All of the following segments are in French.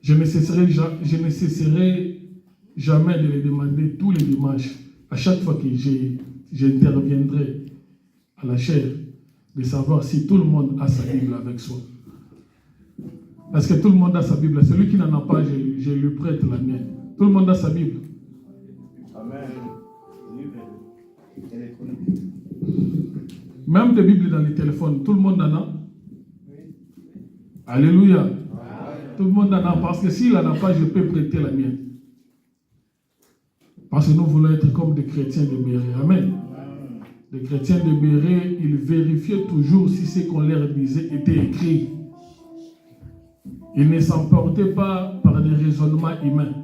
Je ne cesserai jamais de les demander tous les dimanches, à chaque fois que j'interviendrai à la chaire, de savoir si tout le monde a sa Bible avec soi. Est-ce que tout le monde a sa Bible? Celui qui n'en a pas, je lui prête la mienne. Tout le monde a sa Bible. Amen. Même des Bibles dans les téléphones, tout le monde en a. Alléluia. Amen. Tout le monde en a, parce que s'il n'en a pas, je peux prêter la mienne. Parce que nous voulons être comme des chrétiens de Béret. Amen. Les chrétiens de Béret, ils vérifiaient toujours si ce qu'on leur disait était écrit. Ils ne s'emportaient pas par des raisonnements humains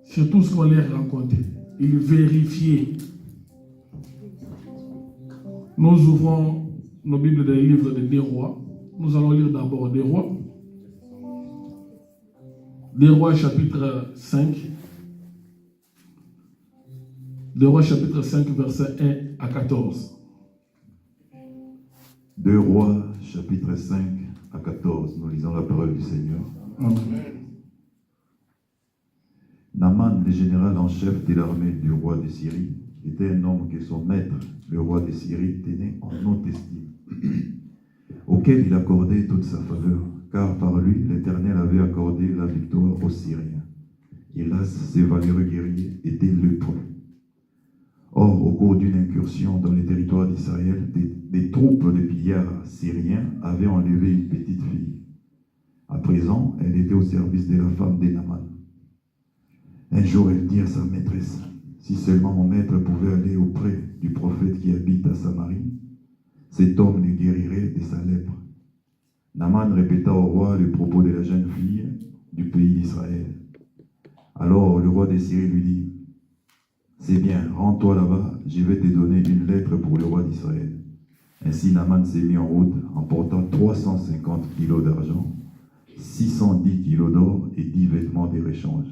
sur tout ce qu'on leur racontait. Ils vérifiaient. Nous ouvrons nos Bibles dans les livres des Rois. Nous allons lire d'abord des Rois. Des Rois chapitre 5. Des Rois chapitre 5 versets 1 à 14. Deux Rois chapitre 5 à 14. Nous lisons la parole du Seigneur. Amen. Naaman, le général en chef de l'armée du roi de Syrie, était un homme que son maître, le roi de Syrie, tenait en haute estime, auquel il accordait toute sa faveur, car par lui l'Éternel avait accordé la victoire aux Syriens. Hélas, ces valeureux guerriers étaient lépreux. Or, au cours d'une incursion dans les territoires d'Israël, des troupes de pillards syriens avaient enlevé une petite fille. À présent, elle était au service de la femme de Naaman. Un jour, elle dit à sa maîtresse, « Si seulement mon maître pouvait aller auprès du prophète qui habite à Samarie, cet homme ne guérirait de sa lèpre. » Naaman répéta au roi le propos de la jeune fille du pays d'Israël. Alors le roi de Syrie lui dit, « C'est bien, rends-toi là-bas, je vais te donner une lettre pour le roi d'Israël. » Ainsi Naaman s'est mis en route, emportant 350 kilos d'argent, 610 kilos d'or et 10 vêtements de réchange.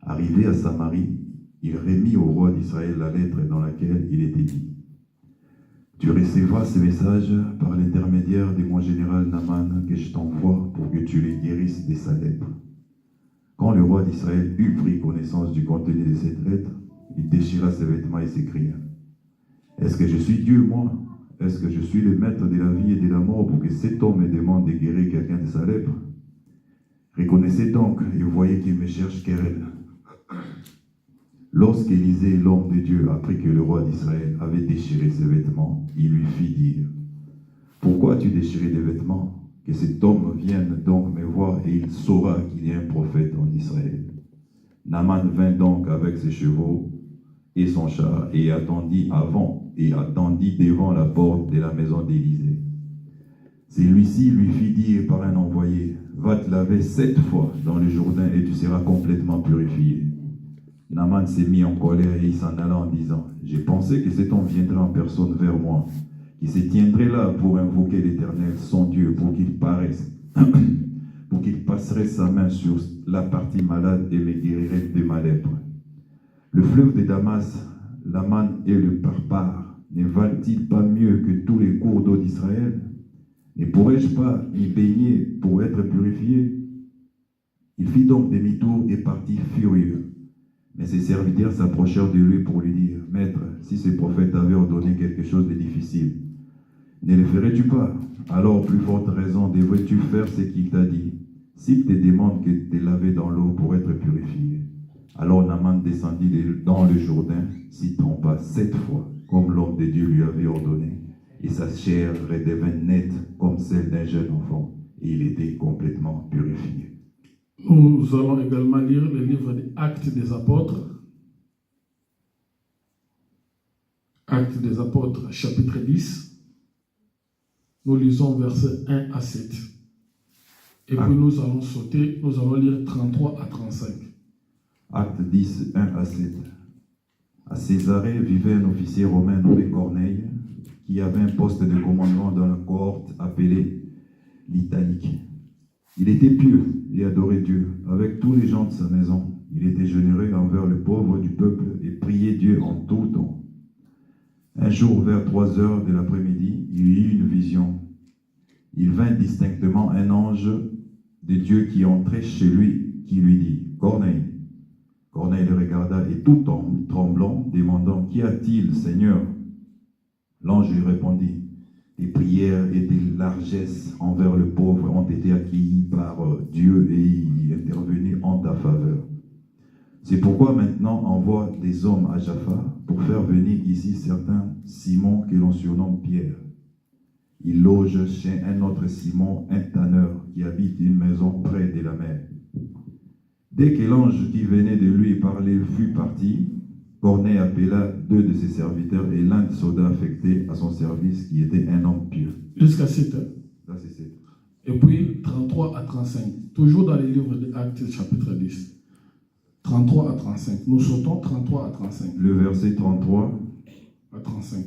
Arrivé à Samarie, il remit au roi d'Israël la lettre dans laquelle il était dit, « Tu recevras ce message par l'intermédiaire de mon général Naaman que je t'envoie pour que tu les guérisses de sa lèpre. » Quand le roi d'Israël eut pris connaissance du contenu de cette lettre, il déchira ses vêtements et s'écria, « Est-ce que je suis Dieu, moi? Est-ce que je suis le maître de la vie et de la mort pour que cet homme me demande de guérir quelqu'un de sa lèpre? Reconnaissez donc et voyez qu'il me cherche querelle. » Lorsqu'Élisée, l'homme de Dieu, apprit que le roi d'Israël avait déchiré ses vêtements, il lui fit dire, « Pourquoi as-tu déchiré des vêtements? Que cet homme vienne donc me voir et il saura qu'il y a un prophète en Israël. » Naaman vint donc avec ses chevaux et son char et attendit devant la porte de la maison d'Élisée. Celui-ci lui fit dire par un envoyé, « Va te laver 7 fois dans le Jourdain et tu seras complètement purifié. » Naaman s'est mis en colère et il s'en alla en disant, « J'ai pensé que cet homme viendrait en personne vers moi, qu'il se tiendrait là pour invoquer l'Éternel, son Dieu, pour qu'il passerait sa main sur la partie malade et me guérirait de ma lèpre. Le fleuve de Damas, l'Aman et le Parpar, ne valent-ils pas mieux que tous les cours d'eau d'Israël? Ne pourrais-je pas y baigner pour être purifié? » Il fit donc demi-tour et partit furieux. Mais ses serviteurs s'approchèrent de lui pour lui dire, « Maître, si ce prophète avait ordonné quelque chose de difficile, ne le ferais-tu pas? Alors, plus forte raison, devrais-tu faire ce qu'il t'a dit, s'il te demande de te laver dans l'eau pour être purifié. » Alors Naaman descendit dans le Jourdain, s'y trompa 7 fois, comme l'homme de Dieu lui avait ordonné, et sa chair redevint nette comme celle d'un jeune enfant, et il était complètement purifié. Nous allons également lire le livre des Actes des Apôtres. Actes des Apôtres, chapitre 10. Nous lisons versets 1 à 7. Et puis nous allons sauter, nous allons lire 33 à 35. Acte 10, 1 à 7. À Césarée vivait un officier romain nommé Corneille, qui avait un poste de commandement dans la cohorte appelée l'Italique. Il était pieux et adorait Dieu avec tous les gens de sa maison. Il était généreux envers le pauvre du peuple et priait Dieu en tout temps. Un jour, vers 3 heures de l'après-midi, il eut une vision. Il vint distinctement un ange de Dieu qui entrait chez lui qui lui dit, Corneille. Corneille le regarda et tout tremblant, demandant, Qu'y a-t-il, Seigneur? L'ange lui répondit, tes prières et tes largesses envers le pauvre ont été accueillies par Dieu et il est intervenu en ta faveur. C'est pourquoi maintenant envoie des hommes à Jaffa pour faire venir ici certains Simon que l'on surnomme Pierre. Il loge chez un autre Simon, un tanneur, qui habite une maison près de la mer. Dès que l'ange qui venait de lui parler fut parti, Corneille appela 2 de ses serviteurs et l'un des soldats affectés à son service, qui était un homme pieux. Jusqu'à 7 heures. Ça, c'est 7. Et puis 33 à 35, toujours dans les livres des Actes, chapitre 10. 33 à 35. Nous sautons 33 à 35. Le verset 33 à 35.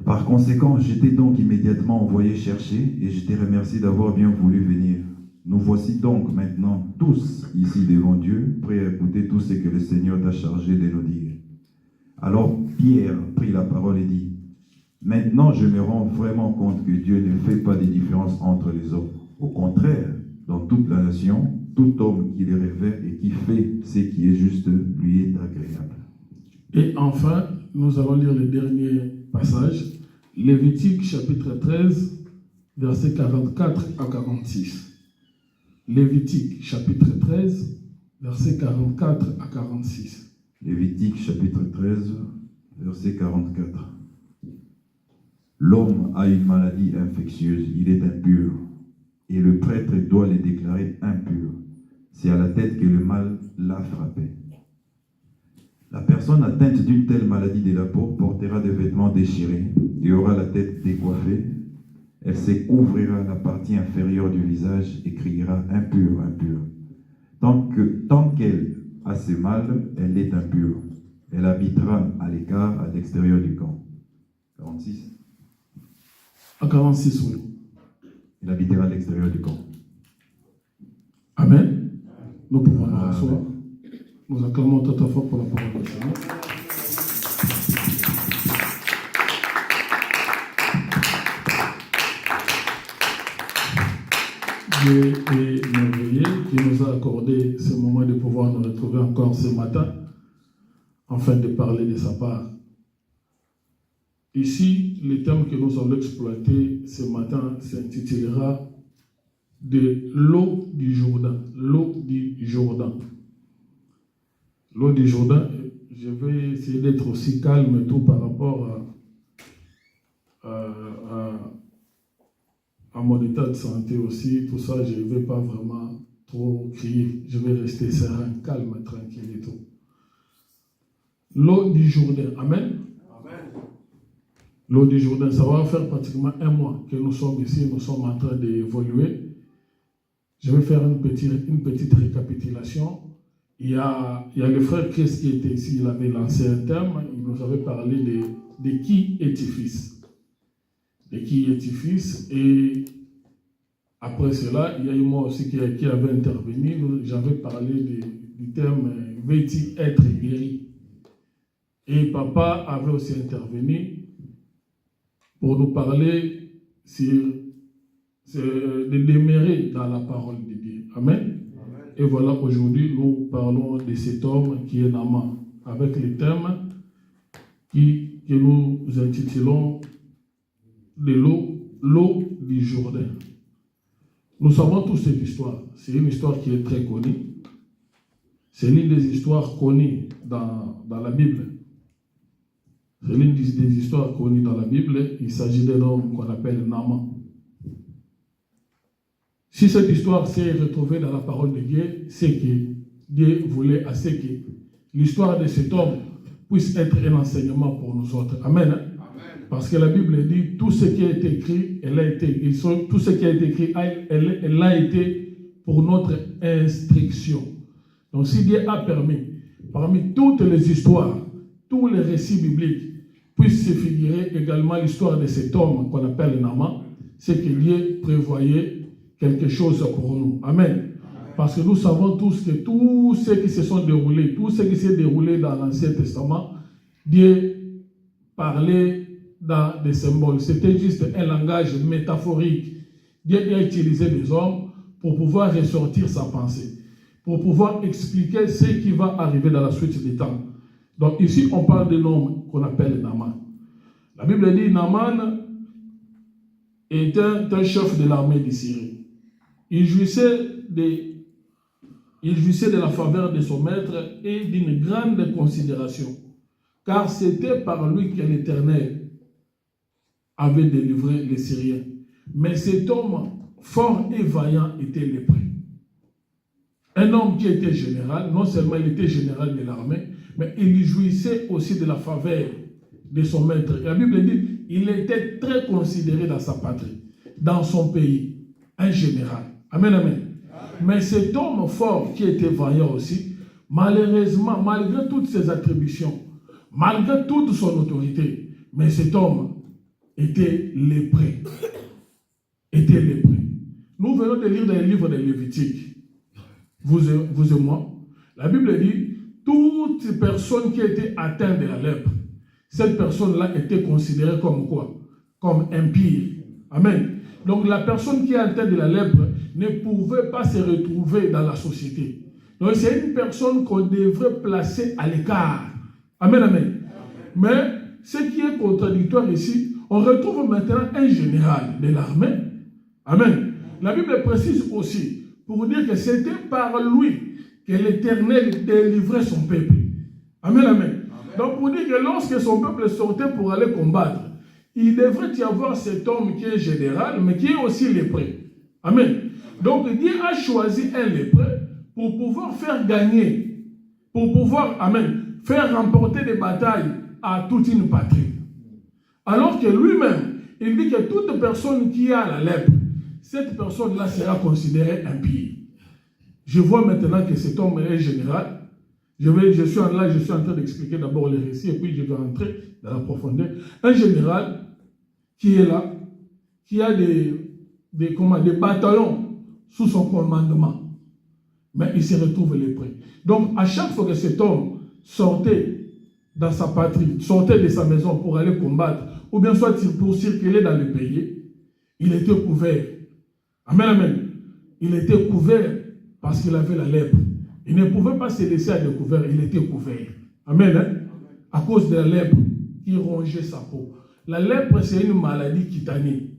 Par conséquent, j'étais donc immédiatement envoyé chercher et je te remercie d'avoir bien voulu venir. Nous voici donc maintenant tous ici devant Dieu, prêts à écouter tout ce que le Seigneur t'a chargé de nous dire. Alors Pierre prit la parole et dit, maintenant je me rends vraiment compte que Dieu ne fait pas de différence entre les hommes. Au contraire, dans toute la nation, tout homme qui le révère et qui fait ce qui est juste lui est agréable. Et enfin, nous allons lire le dernier passage, Lévitique chapitre 13, versets 44 à 46. Lévitique chapitre 13, versets 44 à 46. Lévitique chapitre 13, verset 44. L'homme a une maladie infectieuse, il est impur, et le prêtre doit le déclarer impur. C'est à la tête que le mal l'a frappé. La personne atteinte d'une telle maladie de la peau portera des vêtements déchirés et aura la tête décoiffée. Elle se couvrira la partie inférieure du visage et criera « impur, impur ». Tant qu'elle a ce mal, elle est impure. Elle habitera à l'écart, à l'extérieur du camp. 46. À 46, oui. Elle habitera à l'extérieur du camp. Amen. Nous pouvons nous rasseoir. Nous acclamons tout à fort pour la parole du Seigneur. Dieu est merveilleux qui nous a accordé ce moment de pouvoir nous retrouver encore ce matin afin de parler de sa part. Ici, le thème que nous allons exploiter ce matin s'intitulera de l'eau du Jourdain. L'eau du Jourdain. L'eau du Jourdain, je vais essayer d'être aussi calme et tout par rapport à mon état de santé aussi, tout ça, je ne vais pas vraiment trop crier. Je vais rester serein, calme, tranquille et tout. L'eau du Jourdain. Amen. Amen. L'eau du Jourdain, ça va faire pratiquement un mois que nous sommes ici, nous sommes en train d'évoluer. Je vais faire une petite récapitulation. Il y a le frère Chris qui était ici, il avait lancé un terme, il nous avait parlé de qui est fils. De qui est fils, et après cela, il y a eu moi aussi qui avait intervenu, j'avais parlé du terme « veux-tu être guéri ?» Et papa avait aussi intervenu pour nous parler de demeurer dans la parole de Dieu. Amen. Et voilà, aujourd'hui, nous parlons de cet homme qui est Naaman, avec le thème que nous intitulons de l'eau du Jourdain. Nous savons tous cette histoire. C'est une histoire qui est très connue. C'est l'une des histoires connues dans la Bible. C'est l'une des histoires connues dans la Bible. Il s'agit d'un homme qu'on appelle Naaman. Si cette histoire s'est retrouvée dans la parole de Dieu, c'est que Dieu voulait assez que l'histoire de cet homme puisse être un enseignement pour nous autres. Amen. Amen. Parce que la Bible dit tout ce qui a été écrit, tout ce qui a été écrit, elle a été pour notre instruction. Donc si Dieu a permis, parmi toutes les histoires, tous les récits bibliques, puissent se figurer également l'histoire de cet homme qu'on appelle Naaman, c'est que Dieu prévoyait quelque chose pour nous. Amen. Parce que nous savons tous que tout ce qui se sont déroulés, tout ce qui s'est déroulé dans l'Ancien Testament, Dieu parlait dans des symboles. C'était juste un langage métaphorique. Dieu a utilisé des hommes pour pouvoir ressortir sa pensée, pour pouvoir expliquer ce qui va arriver dans la suite des temps. Donc ici, on parle d'un homme qu'on appelle Naaman. La Bible dit Naaman était un chef de l'armée de Syrie. Il jouissait de la faveur de son maître et d'une grande considération, car c'était par lui que l'Éternel avait délivré les Syriens. Mais cet homme fort et vaillant était lépreux. Un homme qui était général, non seulement il était général de l'armée, mais il jouissait aussi de la faveur de son maître. Et la Bible dit, il était très considéré dans sa patrie, dans son pays, un général. Amen, amen. Mais cet homme fort qui était vaillant aussi, malheureusement, malgré toutes ses attributions, malgré toute son autorité, mais cet homme était lépreux. Était lépreux. Nous venons de lire dans le livre de Lévitique, vous et moi. La Bible dit, toute personne qui était atteinte de la lèpre, cette personne-là était considérée comme quoi? Comme impie. Amen. Donc la personne qui est atteinte de la lèpre ne pouvait pas se retrouver dans la société. Donc c'est une personne qu'on devrait placer à l'écart. Amen, amen. Mais ce qui est contradictoire ici, on retrouve maintenant un général de l'armée. Amen. La Bible précise aussi, pour dire que c'était par lui que l'Éternel délivrait son peuple. Amen, amen. Donc pour dire que lorsque son peuple sortait pour aller combattre, il devrait y avoir cet homme qui est général, mais qui est aussi lépreux. Amen. Donc Dieu a choisi un lépreux pour pouvoir faire gagner, pour pouvoir, amen, faire remporter des batailles à toute une patrie. Alors que lui-même, il dit que toute personne qui a la lèpre, cette personne-là sera considérée impie. Je vois maintenant que cet homme est général. Je suis en train d'expliquer d'abord les récits et puis je vais rentrer dans la profondeur. Un général qui est là, qui a des bataillons sous son commandement. Mais il se retrouve lépreux. Donc, à chaque fois que cet homme sortait dans sa patrie, sortait de sa maison pour aller combattre, ou bien soit pour circuler dans le pays, il était couvert. Amen, amen. Il était couvert parce qu'il avait la lèpre. Il ne pouvait pas se laisser à découvert, il était couvert. Amen, hein? À cause de la lèpre qui rongeait sa peau. La lèpre, c'est une maladie cutanée.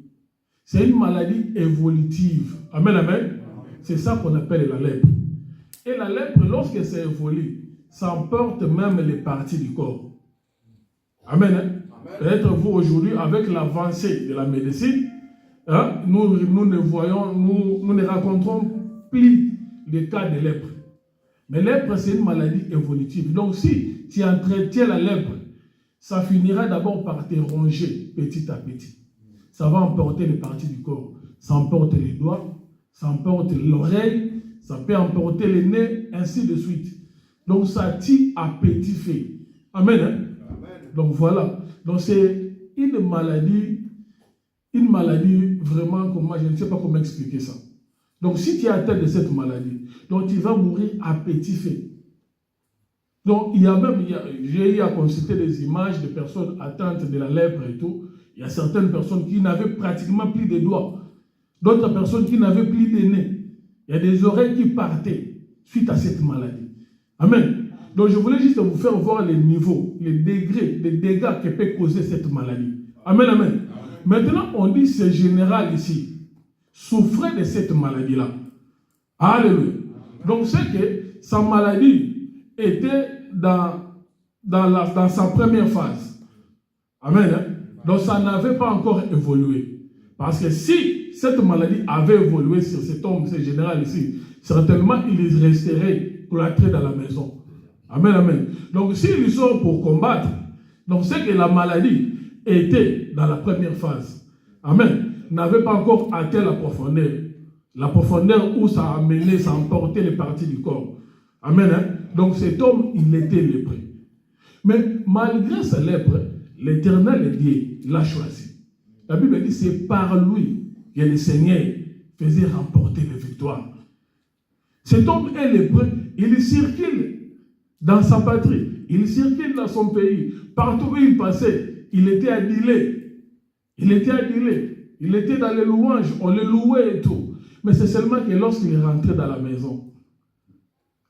C'est une maladie évolutive. Amen, amen. C'est ça qu'on appelle la lèpre. Et la lèpre, lorsque ça évolue, ça emporte même les parties du corps. Amen, hein? Peut-être vous aujourd'hui, avec l'avancée de la médecine, hein, nous ne rencontrons plus les cas de lèpre. Mais lèpre, c'est une maladie évolutive. Donc si tu entretiens la lèpre, ça finira d'abord par te ronger petit à petit. Ça va emporter les parties du corps. Ça emporte les doigts, ça emporte l'oreille, ça peut emporter les nez, ainsi de suite. Donc ça tue à petit feu. Amen, hein? Amen. Donc voilà. Donc c'est une maladie vraiment, comme moi, je ne sais pas comment expliquer ça. Donc si tu es atteint de cette maladie, donc tu vas mourir à petit feu. Donc j'ai eu à consulter des images de personnes atteintes de la lèpre et tout. Il y a certaines personnes qui n'avaient pratiquement plus de doigts. D'autres personnes qui n'avaient plus de nez. Il y a des oreilles qui partaient suite à cette maladie. Amen. Donc je voulais juste vous faire voir les niveaux, les degrés, les dégâts que peut causer cette maladie. Amen, amen. Maintenant, on dit ce général ici souffrait de cette maladie-là. Alléluia. Donc c'est que sa maladie était dans sa première phase. Amen. Hein? Donc ça n'avait pas encore évolué. Parce que si cette maladie avait évolué sur cet homme, ce général ici, certainement il resterait cloîtré dans la maison. Amen, amen. Donc s'il sort pour combattre, donc c'est que la maladie était dans la première phase. Amen. N'avait pas encore atteint la profondeur. La profondeur où ça a amené, ça a emporté les parties du corps. Amen. Hein? Donc cet homme, il était lépreux. Mais malgré sa lèpre, l'Éternel Dieu l'a choisi. La Bible dit c'est par lui que le Seigneur faisait remporter les victoires. Cet homme est lépreux, il circule dans sa patrie, il circule dans son pays. Partout où il passait, il était adulé. Il était adulé. Il était dans les louanges, on le louait et tout. Mais c'est seulement que lorsqu'il est rentré dans la maison,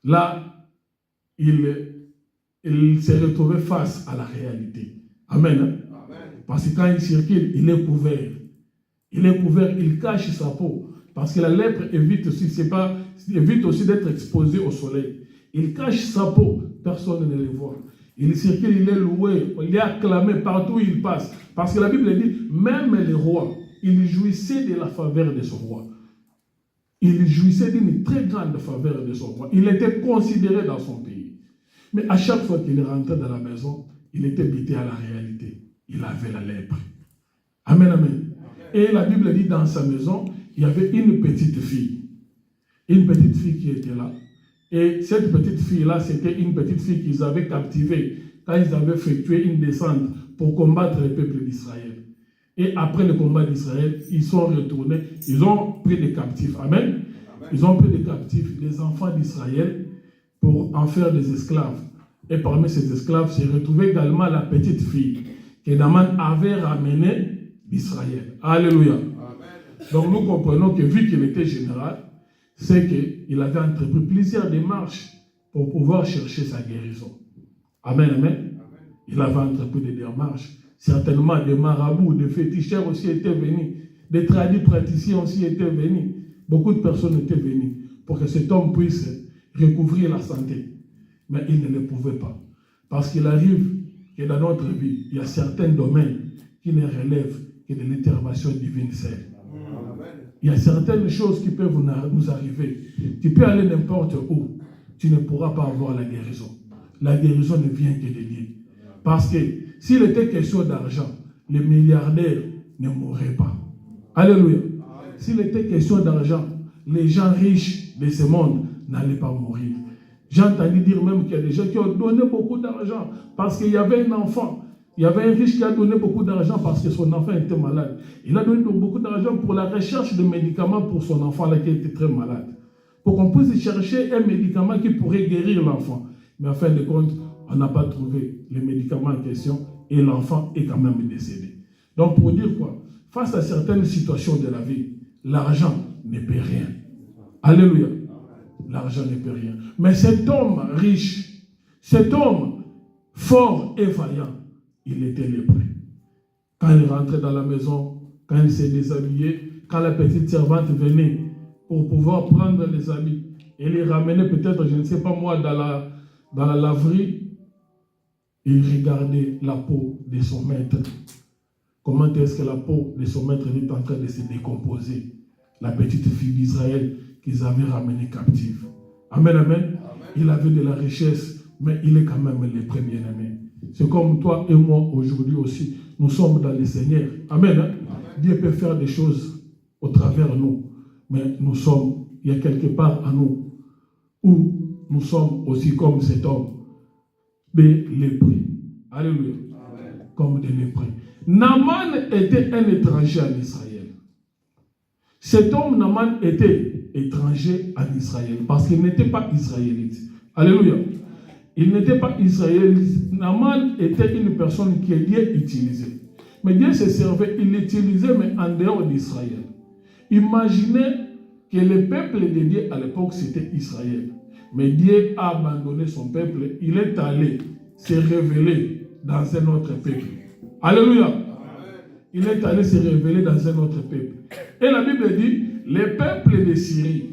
là, il s'est retrouvé face à la réalité. Amen. Amen. Parce que quand il circule, il est couvert. Il est couvert, il cache sa peau. Parce que la lèpre évite aussi d'être exposé au soleil. Il cache sa peau, personne ne le voit. Il circule, il est loué, il est acclamé partout où il passe. Parce que la Bible dit, même les rois, il jouissait de la faveur de son roi. Il jouissait d'une très grande faveur de son roi. Il était considéré dans son pays. Mais à chaque fois qu'il rentrait dans la maison, il était buté à la réalité. Il avait la lèpre. Amen, amen. Et la Bible dit, dans sa maison, il y avait une petite fille. Une petite fille qui était là. Et cette petite fille-là, c'était une petite fille qu'ils avaient captivée quand ils avaient effectué une descente pour combattre le peuple d'Israël. Et après le combat d'Israël, ils sont retournés, ils ont pris des captifs. Amen. Amen. Ils ont pris des captifs, des enfants d'Israël, pour en faire des esclaves. Et parmi ces esclaves, s'est retrouvée également la petite fille que Naaman avait ramenée d'Israël. Alléluia. Amen. Donc nous comprenons que vu qu'il était général, c'est qu'il avait entrepris plusieurs démarches pour pouvoir chercher sa guérison. Amen, amen. Amen. Il avait entrepris des démarches. Certainement des marabouts, des féticheurs aussi étaient venus. Des tradis praticiens aussi étaient venus. Beaucoup de personnes étaient venues pour que cet homme puisse recouvrir la santé. Mais il ne le pouvait pas. Parce qu'il arrive que dans notre vie, il y a certains domaines qui ne relèvent que de l'intervention divine seule. Il y a certaines choses qui peuvent nous arriver. Tu peux aller n'importe où. Tu ne pourras pas avoir la guérison. La guérison ne vient que de Dieu. Parce que s'il était question d'argent, les milliardaires ne mourraient pas. Alléluia. S'il était question d'argent, les gens riches de ce monde n'allaient pas mourir. J'ai entendu dire même qu'il y a des gens qui ont donné beaucoup d'argent parce qu'il y avait un enfant. Il y avait un riche qui a donné beaucoup d'argent parce que son enfant était malade. Il a donné beaucoup d'argent pour la recherche de médicaments pour son enfant là qui était très malade. Pour qu'on puisse chercher un médicament qui pourrait guérir l'enfant. Mais en fin de compte, on n'a pas trouvé le médicament en question et l'enfant est quand même décédé. Donc pour dire quoi? Face à certaines situations de la vie, l'argent ne peut rien. Alléluia. L'argent ne peut rien. Mais cet homme riche, cet homme fort et vaillant, il était lépreux. Quand il rentrait dans la maison, quand il s'est déshabillé, quand la petite servante venait pour pouvoir prendre les habits et les ramener peut-être, je ne sais pas moi, dans la laverie, il regardait la peau de son maître. Comment est-ce que la peau de son maître est en train de se décomposer? La petite fille d'Israël qu'ils avaient ramenée captive. Amen, amen, amen. Il avait de la richesse, mais il est quand même le premier bien-aimé. C'est comme toi et moi aujourd'hui aussi. Nous sommes dans le Seigneur. Amen, hein? Amen. Dieu peut faire des choses au travers de nous, mais nous sommes, il y a quelque part en nous où nous sommes aussi comme cet homme, des lépreux. Alléluia. Amen. Comme des lépreux. Naaman était un étranger en Israël. Cet homme, Naaman, était étranger en Israël parce qu'il n'était pas israélite. Alléluia. Il n'était pas israélite. Naaman était une personne que Dieu utilisait. Mais Dieu se servait, il l'utilisait, mais en dehors d'Israël. Imaginez que le peuple de Dieu à l'époque, c'était Israël. Mais Dieu a abandonné son peuple. Il est allé se révéler dans un autre peuple. Alléluia. Amen. Il est allé se révéler dans un autre peuple. Et la Bible dit, les peuples de Syrie,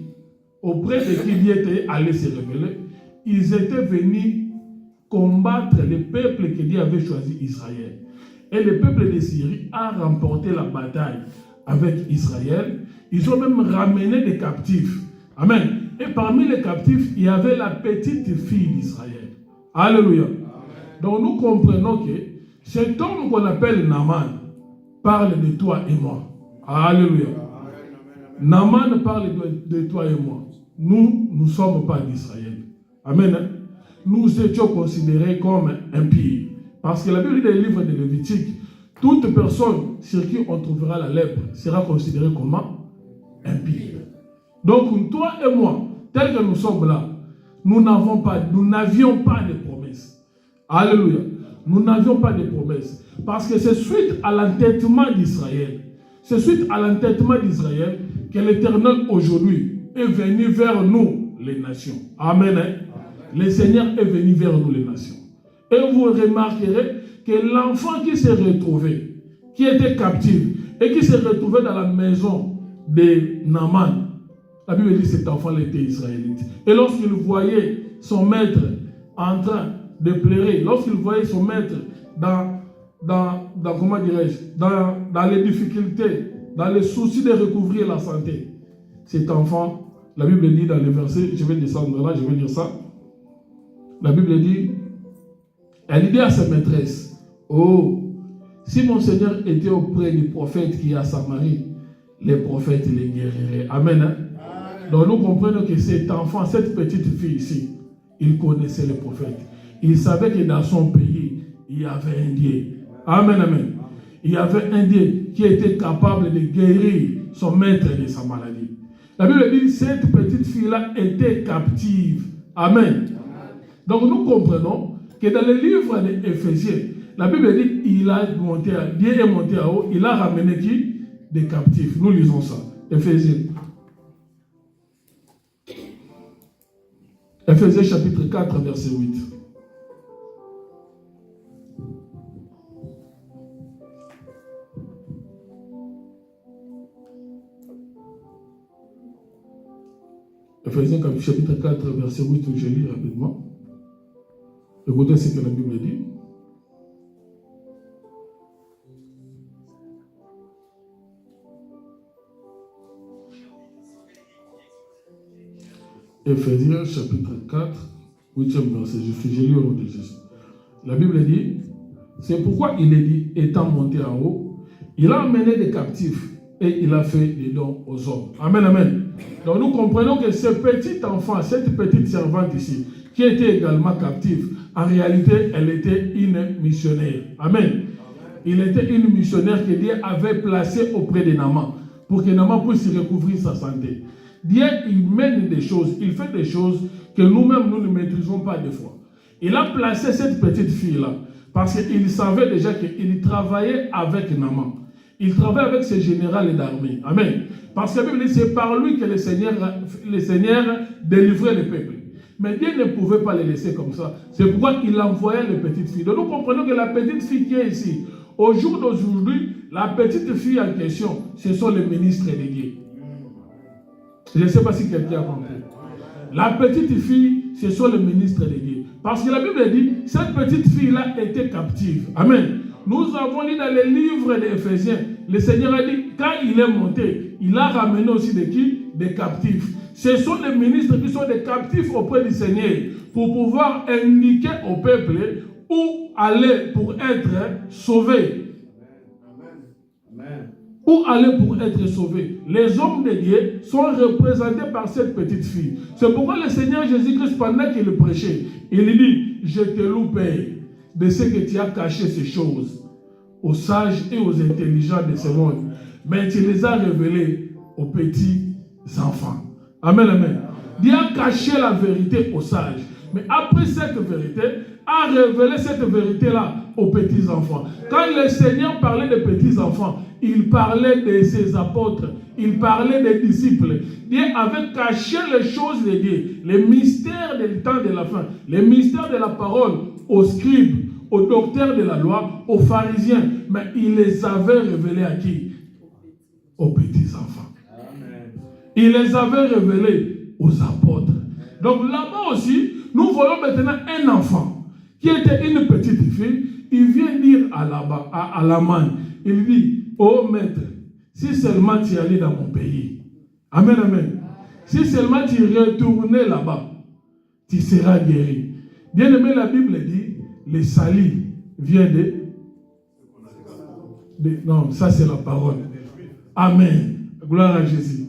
auprès de qui Dieu était allé se révéler, ils étaient venus combattre le peuple que Dieu avait choisi, Israël. Et le peuple de Syrie a remporté la bataille avec Israël. Ils ont même ramené des captifs. Amen. Et parmi les captifs, il y avait la petite fille d'Israël. Alléluia. Amen. Donc nous comprenons que cet homme qu'on appelle Naaman parle de toi et moi. Alléluia. Naaman parle de toi et moi. Nous ne sommes pas d'Israël. Amen. Nous étions considérés comme impies. Parce que la Bible dit dans le livre de Lévitique, toute personne sur qui on trouvera la lèpre sera considérée comme impie. Donc toi et moi, tel que nous sommes là, nous n'avions pas de promesses. Alléluia. Nous n'avions pas de promesses. Parce que c'est suite à l'entêtement d'Israël. C'est suite à l'entêtement d'Israël que l'Éternel aujourd'hui est venu vers nous les nations. Amen. Le Seigneur est venu vers nous, les nations. Et vous remarquerez que l'enfant qui s'est retrouvé, qui était captif, et qui s'est retrouvé dans la maison de Naaman, la Bible dit que cet enfant était israélite. Et lorsqu'il voyait son maître en train de pleurer, lorsqu'il voyait son maître comment dirais-je, dans les difficultés, dans les soucis de recouvrir la santé, cet enfant, la Bible dit dans les versets, je vais descendre là, je vais dire ça. La Bible dit, elle dit à sa maîtresse, oh, si mon Seigneur était auprès du prophète qui est à Samarie, les prophètes les guériraient. Amen. Hein? Donc nous comprenons que cet enfant, cette petite fille ici, il connaissait les prophètes. Il savait que dans son pays, il y avait un Dieu. Amen, amen. Il y avait un Dieu qui était capable de guérir son maître de sa maladie. La Bible dit que cette petite fille-là était captive. Amen. Donc nous comprenons que dans le livre d'Éphésiens, la Bible dit qu'il Dieu est monté à haut, il a ramené qui? Des captifs. Nous lisons ça. Éphésiens. Éphésiens chapitre 4, verset 8. Éphésiens chapitre 4, verset 8, je lis rapidement. Écoutez ce que la Bible dit. Éphésiens chapitre 4, 8e verset. Je lis au nom de Jésus. La Bible dit, c'est pourquoi il est dit, étant monté en haut, il a amené des captifs et il a fait des dons aux hommes. Amen, amen. Donc nous comprenons que ce petit enfant, cette petite servante ici, qui était également captive, en réalité, elle était une missionnaire. Amen. Il était une missionnaire que Dieu avait placée auprès de Naaman, pour que Naaman puisse recouvrir sa santé. Dieu, il mène des choses, il fait des choses que nous-mêmes, nous ne maîtrisons pas des fois. Il a placé cette petite fille-là, parce qu'il savait déjà qu'il travaillait avec Naaman. Il travaille avec ses généraux d'armée. Amen. Parce que la Bible dit c'est par lui que le Seigneur délivrait le peuple. Mais Dieu ne pouvait pas les laisser comme ça. C'est pourquoi il envoyait les petites filles. Donc nous comprenons que la petite fille qui est ici, au jour d'aujourd'hui, la petite fille en question, ce sont les ministres de Dieu. Je ne sais pas si quelqu'un a compris. La petite fille, ce sont les ministres de Dieu. Parce que la Bible dit, cette petite fille-là était captive. Amen. Nous avons lu dans les livres d'Éphésiens, le Seigneur a dit, quand il est monté, il a ramené aussi de qui? Des captifs. Ce sont les ministres qui sont des captifs auprès du Seigneur pour pouvoir indiquer au peuple où aller pour être sauvé. Où aller pour être sauvé. Les hommes de Dieu sont représentés par cette petite fille. C'est pourquoi le Seigneur Jésus-Christ, pendant qu'il prêchait, il dit, je te loue, Père, de ce que tu as caché ces choses aux sages et aux intelligents de ce monde. Mais tu les as révélées aux petits enfants. Amen, amen. Dieu a caché la vérité aux sages. Mais après cette vérité, a révélé cette vérité-là aux petits enfants. Quand le Seigneur parlait des petits enfants, il parlait de ses apôtres, il parlait des disciples. Dieu avait caché les choses de Dieu, les mystères du temps de la fin, les mystères de la parole aux scribes, aux docteurs de la loi, aux pharisiens. Mais il les avait révélés à qui? Aux petits enfants. Amen. Il les avait révélés aux apôtres. Donc là-bas aussi, nous voyons maintenant un enfant qui était une petite fille. Il vient dire à Naaman, il dit, oh maître, si seulement tu allais dans mon pays. Amen, amen. Si seulement tu retournais là-bas, tu seras guéri. Bien aimé, la Bible dit, le salut vient de... Non, ça c'est la parole. Amen. Gloire à Jésus.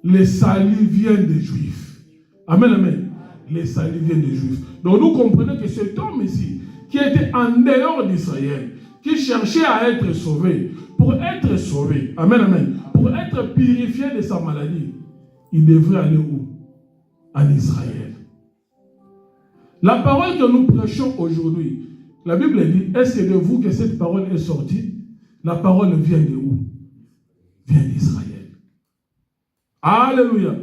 Le salut vient des Juifs. Amen, amen. Le salut vient des Juifs. Donc nous comprenons que cet homme ici, qui était en dehors d'Israël, qui cherchait à être sauvé, pour être sauvé, amen, amen, pour être purifié de sa maladie, il devrait aller où? En Israël. La parole que nous prêchons aujourd'hui, la Bible dit, est-ce que de vous que cette parole est sortie? La parole vient de où? Vient d'Israël. Alléluia.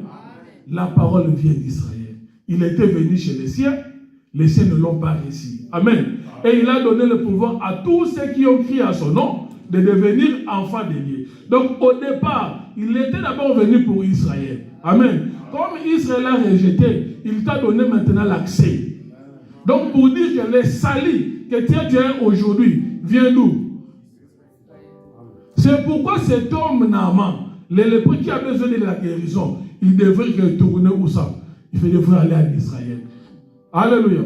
la parole vient d'Israël. Il était venu chez les siens ne l'ont pas réussi. Amen. Et il a donné le pouvoir à tous ceux qui ont crié à son nom de devenir enfants de Dieu. Donc au départ, il était d'abord venu pour Israël. Amen. Comme Israël a rejeté, il t'a donné maintenant l'accès. Donc pour dire que les salis que tu as aujourd'hui vient d'où? C'est pourquoi cet homme Naaman, le lépreux qui a besoin de la guérison, il devrait retourner où ça? Il devrait aller en Israël. Alléluia.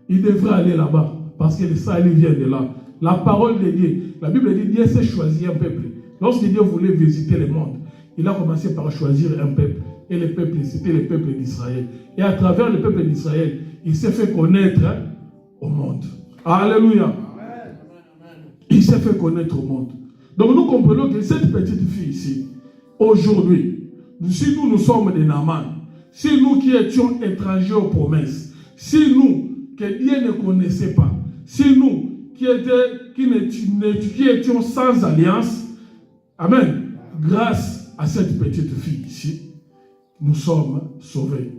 Il devrait aller là-bas parce que le salut vient de là. La parole de Dieu. La Bible dit Dieu s'est choisi un peuple. Lorsque Dieu voulait visiter le monde, il a commencé par choisir un peuple. Et le peuple, c'était le peuple d'Israël. Et à travers le peuple d'Israël, il s'est fait connaître au monde. Alléluia. Il s'est fait connaître au monde. Donc nous comprenons que cette petite fille ici, aujourd'hui, si nous sommes des Naaman, si nous qui étions étrangers aux promesses, si nous que Dieu ne connaissait pas, si nous qui étions sans alliance, amen, grâce à cette petite fille ici, nous sommes sauvés.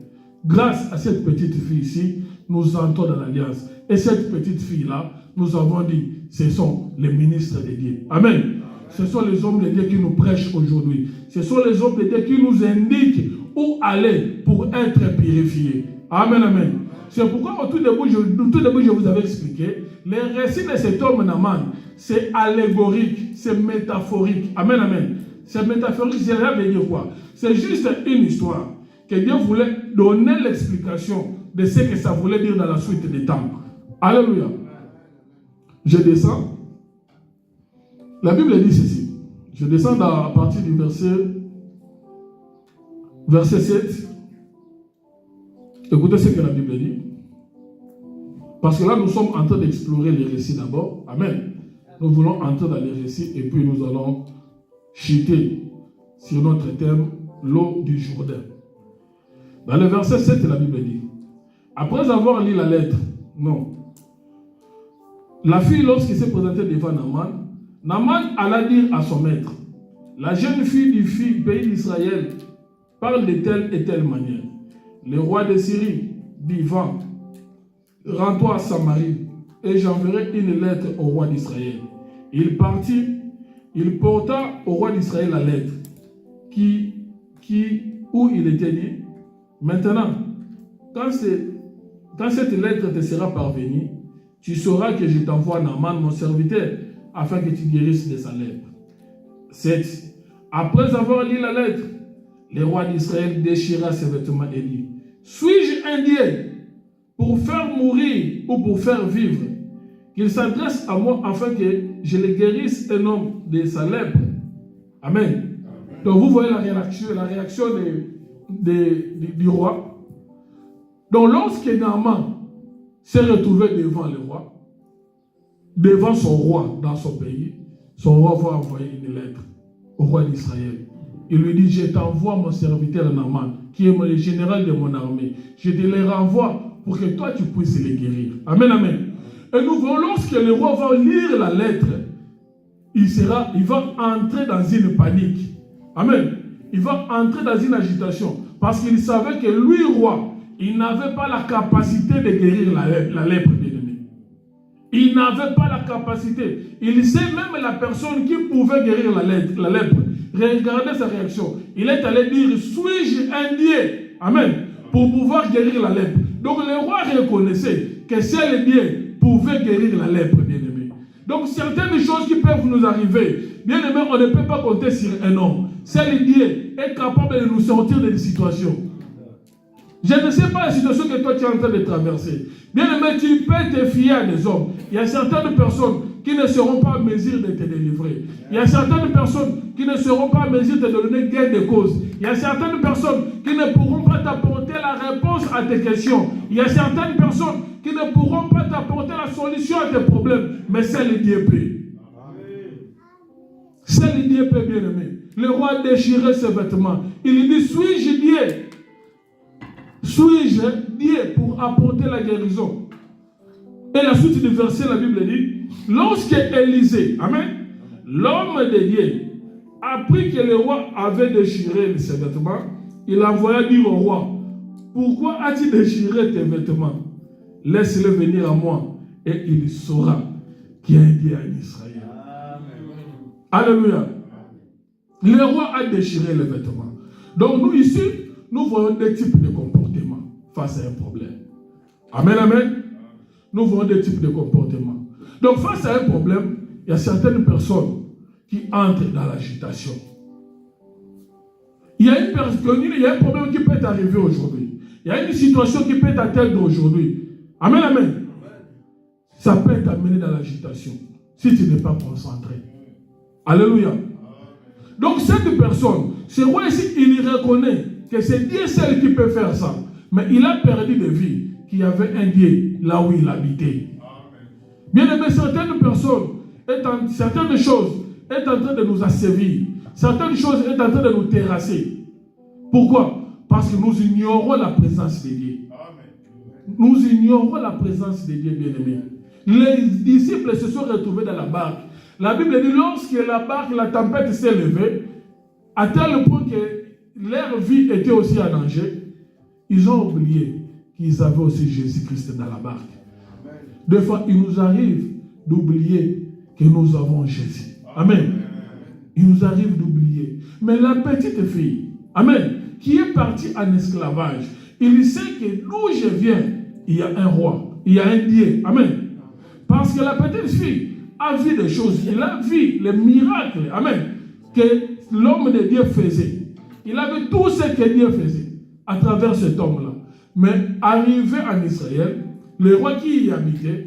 Grâce à cette petite fille ici, nous entrons dans l'alliance. Et cette petite fille-là, nous avons dit, ce sont les ministres de Dieu. Amen. Ce sont les hommes de Dieu qui nous prêchent aujourd'hui. Ce sont les hommes de Dieu qui nous indiquent où aller pour être purifiés. Amen, amen. C'est pourquoi au tout début, je vous avais expliqué, les récits de cet homme Naaman, c'est allégorique, c'est métaphorique. Amen, amen. C'est métaphorique, ça veut dire quoi? C'est juste une histoire que Dieu voulait donner l'explication de ce que ça voulait dire dans la suite des temps. Alléluia. Je descends. La Bible dit ceci. Je descends à partir du verset 7. Écoutez ce que la Bible dit. Parce que là, nous sommes en train d'explorer les récits d'abord. Amen. Nous voulons entrer dans les récits et puis nous allons chuter sur notre thème, l'eau du Jourdain. Dans le verset 7, la Bible dit, après avoir lu la lettre, la fille, lorsqu'elle s'est présentée devant Naaman, Naaman alla dire à son maître, la jeune fille du pays d'Israël parle de telle et telle manière. Le roi de Syrie dit, va, rends-toi à Samarie, et j'enverrai une lettre au roi d'Israël. Il partit, il porta au roi d'Israël la lettre, où il était dit, maintenant, quand cette lettre te sera parvenue, tu sauras que je t'envoie Naaman, mon serviteur, afin que tu guérisses de sa lèpre. 7. Après avoir lu la lettre, le roi d'Israël déchira ses vêtements et dit, suis-je un Dieu pour faire mourir ou pour faire vivre? Qu'il s'adresse à moi afin que je le guérisse un homme de sa lèpre. Amen. Donc vous voyez la réaction du roi. Donc lorsque Naaman s'est retrouvé devant le roi, devant son roi dans son pays, son roi va envoyer une lettre au roi d'Israël. Il lui dit, je t'envoie mon serviteur Naaman, qui est le général de mon armée. Je te le renvoie pour que toi tu puisses les guérir. Amen, amen. Et nous voyons, lorsque le roi va lire la lettre, il va entrer dans une panique. Amen. Il va entrer dans une agitation. Parce qu'il savait que lui, roi, il n'avait pas la capacité de guérir la lèpre, bien-aimé. Il n'avait pas la capacité. Il sait même la personne qui pouvait guérir la lèpre. Regardez sa réaction. Il est allé dire, suis-je un Dieu? Amen. Pour pouvoir guérir la lèpre. Donc le roi reconnaissait que seul Dieu pouvait guérir la lèpre, bien-aimé. Donc certaines choses qui peuvent nous arriver, bien-aimé, on ne peut pas compter sur un homme. Seul Dieu est capable de nous sortir de des situations. Je ne sais pas la situation que toi tu es en train de traverser. Bien-aimé, tu peux te fier à des hommes. Il y a certaines personnes qui ne seront pas en mesure de te délivrer. Il y a certaines personnes qui ne seront pas en mesure de te donner gain de cause. Il y a certaines personnes qui ne pourront pas t'apporter la réponse à tes questions. Il y a certaines personnes qui ne pourront pas t'apporter la solution à tes problèmes. Mais seul Dieu peut. Seul Dieu peut, bien-aimé. Le roi déchirait ses vêtements. Il lui dit, suis-je Dieu? Suis-je Dieu pour apporter la guérison? Et la suite du verset, la Bible dit, lorsque Élisée, amen, l'homme de Dieu, apprit que le roi avait déchiré ses vêtements, il envoya dire au roi, pourquoi as-tu déchiré tes vêtements? Laisse-le venir à moi et il saura qu'il y a un Dieu en Israël. Alléluia. Le roi a déchiré les vêtements. Donc nous ici, nous voyons des types de comportements face à un problème. Amen, amen. Nous voyons des types de comportements. Donc face à un problème, il y a certaines personnes qui entrent dans l'agitation. Il y a un problème qui peut t'arriver aujourd'hui. Il y a une situation qui peut t'atteindre aujourd'hui. Amen, amen. Ça peut t'amener dans l'agitation si tu n'es pas concentré. Alléluia. Donc cette personne, ce roi ici, il reconnaît que c'est Dieu seul qui peut faire ça. Mais il a perdu de vue qu'il y avait un Dieu là où il habitait. Bien aimé, certaines personnes, certaines choses est en train de nous assévir. Certaines choses est en train de nous terrasser. Pourquoi? Parce que nous ignorons la présence de Dieu. Nous ignorons la présence de Dieu, bien-aimé. Les disciples se sont retrouvés dans la barque. La Bible dit, lorsque la tempête s'est levée, à tel point que leur vie était aussi en danger, ils ont oublié qu'ils avaient aussi Jésus-Christ dans la barque. Des fois, il nous arrive d'oublier que nous avons Jésus. Amen. Il nous arrive d'oublier. Mais la petite fille, amen, qui est partie en esclavage, il sait que d'où je viens, il y a un roi, il y a un Dieu. Amen. Parce que la petite fille a vu des choses, il a vu les miracles, amen, que l'homme de Dieu faisait. Il a vu tout ce que Dieu faisait à travers cet homme-là. Mais arrivé en Israël, le roi qui y habitait,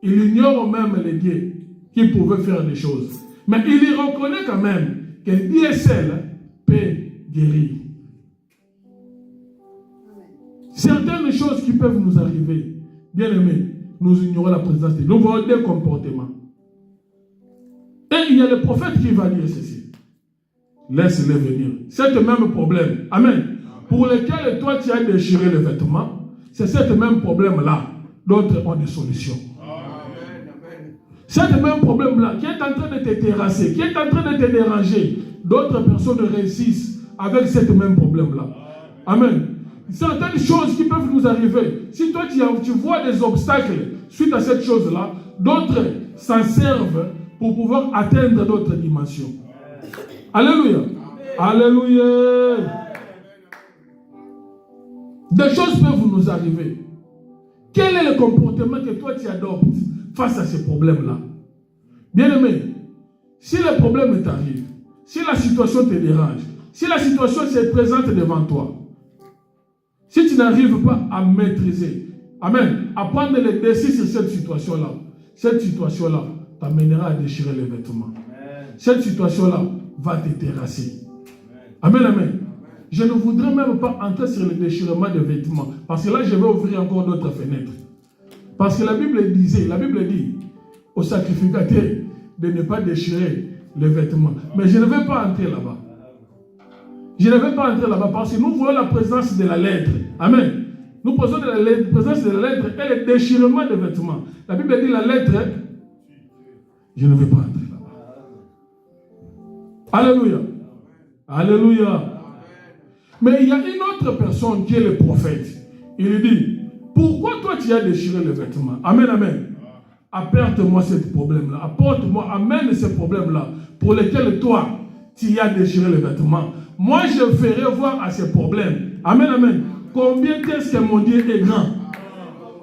il ignore même les dieux qui pouvaient faire des choses. Mais il y reconnaît quand même que Dieu seul peut guérir. Certaines choses qui peuvent nous arriver, bien aimés, nous ignorons la présence de Dieu. Nous voyons des comportements. Et il y a le prophète qui va dire ceci. Laisse-les venir. C'est le même problème. Amen. Pour lequel toi tu as déchiré les vêtements, c'est ce même problème-là. D'autres ont des solutions. C'est le même problème-là qui est en train de te terrasser, qui est en train de te déranger. D'autres personnes réussissent avec ce même problème-là. Amen. Certaines choses qui peuvent nous arriver. Si toi tu vois des obstacles suite à cette chose-là, d'autres s'en servent pour pouvoir atteindre d'autres dimensions. Alléluia. Alléluia. Des choses peuvent nous arriver. Quel est le comportement que toi tu adoptes face à ces problèmes-là? Bien-aimé, si le problème t'arrive, si la situation te dérange, si la situation se présente devant toi, si tu n'arrives pas à maîtriser, amen, à prendre les décisions sur cette situation-là t'amènera à déchirer les vêtements. Cette situation-là va te terrasser. Amen, amen. Je ne voudrais même pas entrer sur le déchirement des vêtements, parce que là, je vais ouvrir encore d'autres fenêtres. Parce que la Bible dit au sacrificateur de ne pas déchirer les vêtements. Mais je ne vais pas entrer là-bas. Je ne vais pas entrer là-bas parce que nous voyons la présence de la lettre. Amen. Nous posons la présence de la lettre et le déchirement des vêtements. La Bible dit la lettre, je ne vais pas entrer là-bas. Alléluia. Alléluia. Mais il y a une autre personne qui est le prophète. Il lui dit, pourquoi toi tu as déchiré les vêtements? Amen, amen. Apporte-moi ce problème-là. Apporte-moi, amène ce problème-là pour lequel toi tu as déchiré les vêtements. Moi je ferai voir à ce problème. Amen, amen. Combien est-ce que mon Dieu est grand?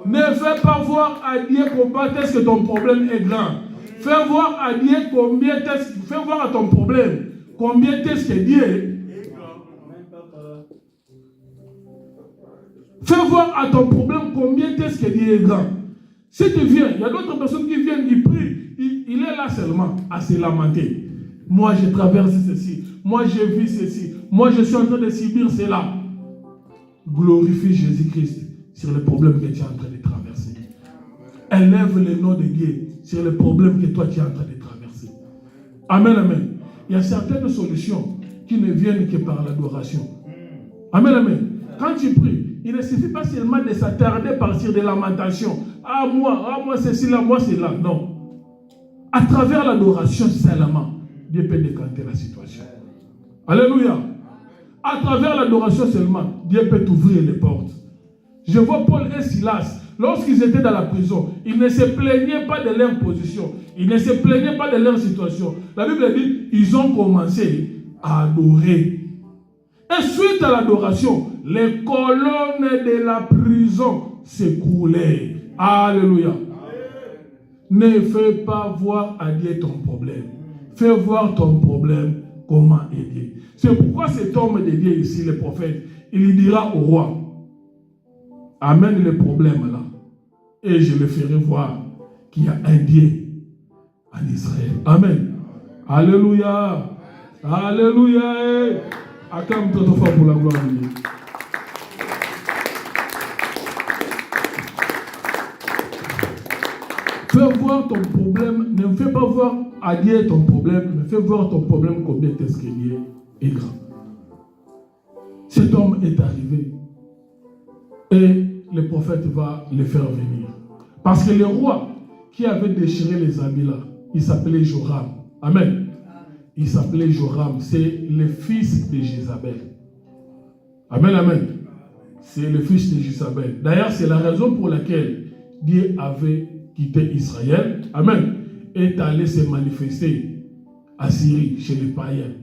Ne fais pas voir à Dieu combien est-ce que ton problème est grand. Fais voir à Dieu fais voir à ton problème combien est-ce que Dieu est. Fais voir à ton problème combien est-ce que Dieu est grand. Si tu viens, il y a d'autres personnes qui viennent, ils prient, il est là seulement à se lamenter. Moi j'ai traversé ceci, moi j'ai vu ceci, moi je suis en train de subir cela. Glorifie Jésus-Christ sur le problème que tu es en train de traverser. Élève le nom de Dieu sur le problème que toi tu es en train de traverser. Amen, amen. Il y a certaines solutions qui ne viennent que par l'adoration. Amen, amen. Quand tu pries, il ne suffit pas seulement de s'attarder partir des lamentations. Ah moi ceci là, moi c'est là. Non. À travers l'adoration seulement, Dieu peut décanter la situation. Alléluia. À travers l'adoration seulement, Dieu peut t'ouvrir les portes. Je vois Paul et Silas, lorsqu'ils étaient dans la prison, ils ne se plaignaient pas de leur position. Ils ne se plaignaient pas de leur situation. La Bible dit, ils ont commencé à adorer. Et suite à l'adoration, les colonnes de la prison s'écroulaient. Alléluia. Ne fais pas voir à Dieu ton problème. Fais voir ton problème, comment aider. C'est pourquoi cet homme de Dieu ici, le prophète, il dira au roi, amène le problème là, et je le ferai voir qu'il y a un Dieu en Israël. Amen. Alléluia. Alléluia. Acclame-toi ton frère pour la gloire de Dieu. Fais voir ton problème, ne fais pas voir à Dieu ton problème, mais fais voir ton problème combien est-ce que Dieu est grand. Cet homme est arrivé et le prophète va le faire venir. Parce que le roi qui avait déchiré les habits là, il s'appelait Joram. Amen. Il s'appelait Joram, c'est le fils de Jézabel. Amen, amen. C'est le fils de Jézabel. D'ailleurs, c'est la raison pour laquelle Dieu avait quitté Israël. Amen. Et est allé se manifester à Syrie, chez les païens.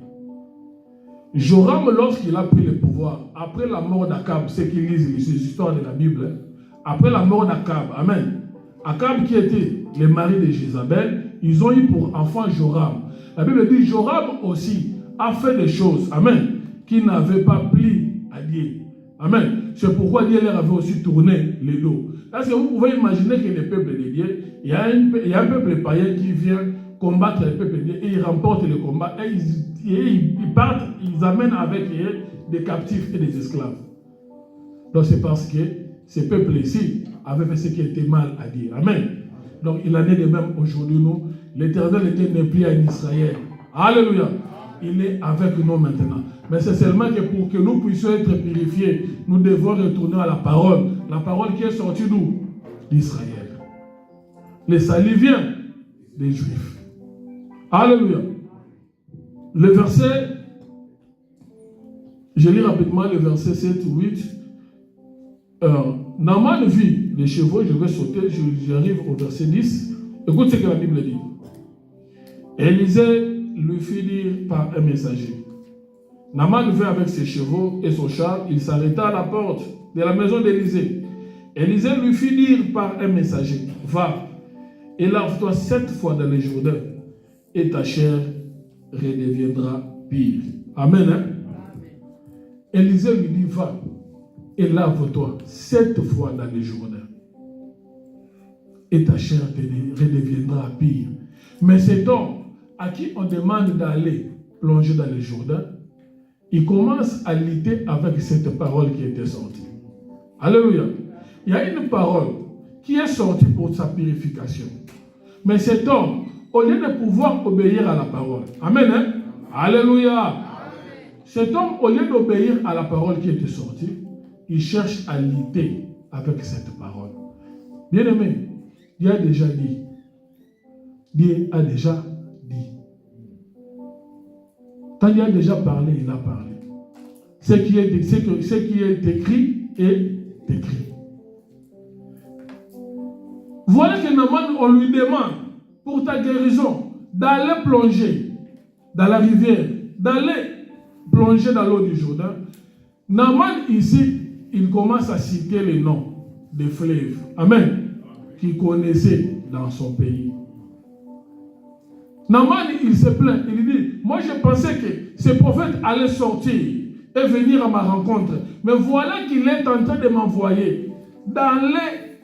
Joram, lorsqu'il a pris le pouvoir, après la mort d'Akab, ceux qui lisent les histoires de la Bible, après la mort d'Akab, amen. Akab qui était le mari de Jézabel, ils ont eu pour enfant Joram. La Bible dit Joram aussi a fait des choses, amen, qui n'avaient pas plu à Dieu. Amen. C'est pourquoi Dieu leur avait aussi tourné les dos. Est-ce que vous pouvez imaginer que le peuple de Dieu, il y a un peuple païen qui vient combattre le peuple de Dieu et ils remportent le combat et ils partent, ils amènent avec eux des captifs et des esclaves. Donc c'est parce que ces peuples ici avaient fait ce qui était mal à Dieu. Amen. Donc il en est de même aujourd'hui, nous. L'Éternel n'est plus en Israël. Alléluia. Il est avec nous maintenant. Mais c'est seulement que pour que nous puissions être purifiés, nous devons retourner à la parole. La parole qui est sortie d'où? D'Israël. Le salut vient des Juifs. Alléluia. Le verset, je lis rapidement le verset 7 ou 8. Naaman vit les chevaux, je vais sauter, j'arrive au verset 10. Écoute ce que la Bible dit. Élisée lui fit dire par un messager. Naaman vint avec ses chevaux et son char, il s'arrêta à la porte de la maison d'Élisée. Élisée lui fit dire par un messager, va et lave-toi 7 fois dans le Jourdain et ta chair redeviendra pire. Amen. Hein? Élisée lui dit, va et lave-toi 7 fois dans le Jourdain et ta chair redeviendra pire. Mais cet homme à qui on demande d'aller plonger dans le Jourdain, il commence à lutter avec cette parole qui était sortie. Alléluia. Il y a une parole qui est sortie pour sa purification. Mais cet homme, au lieu de pouvoir obéir à la parole, amen, hein? Alléluia. Cet homme, au lieu d'obéir à la parole qui était sortie, il cherche à lutter avec cette parole. Bien aimé, Dieu a déjà dit. Dieu a déjà dit. Quand il a déjà parlé, il a parlé. Ce qui est écrit est écrit. Voilà que Naaman, on lui demande, pour ta guérison, d'aller plonger dans la rivière, d'aller plonger dans l'eau du Jourdain. Naaman, ici, il commence à citer les noms des fleuves. Amen. Qu'il connaissait dans son pays. Naaman, il se plaint. Il dit, moi je pensais que ce prophète allait sortir et venir à ma rencontre. Mais voilà qu'il est en train de m'envoyer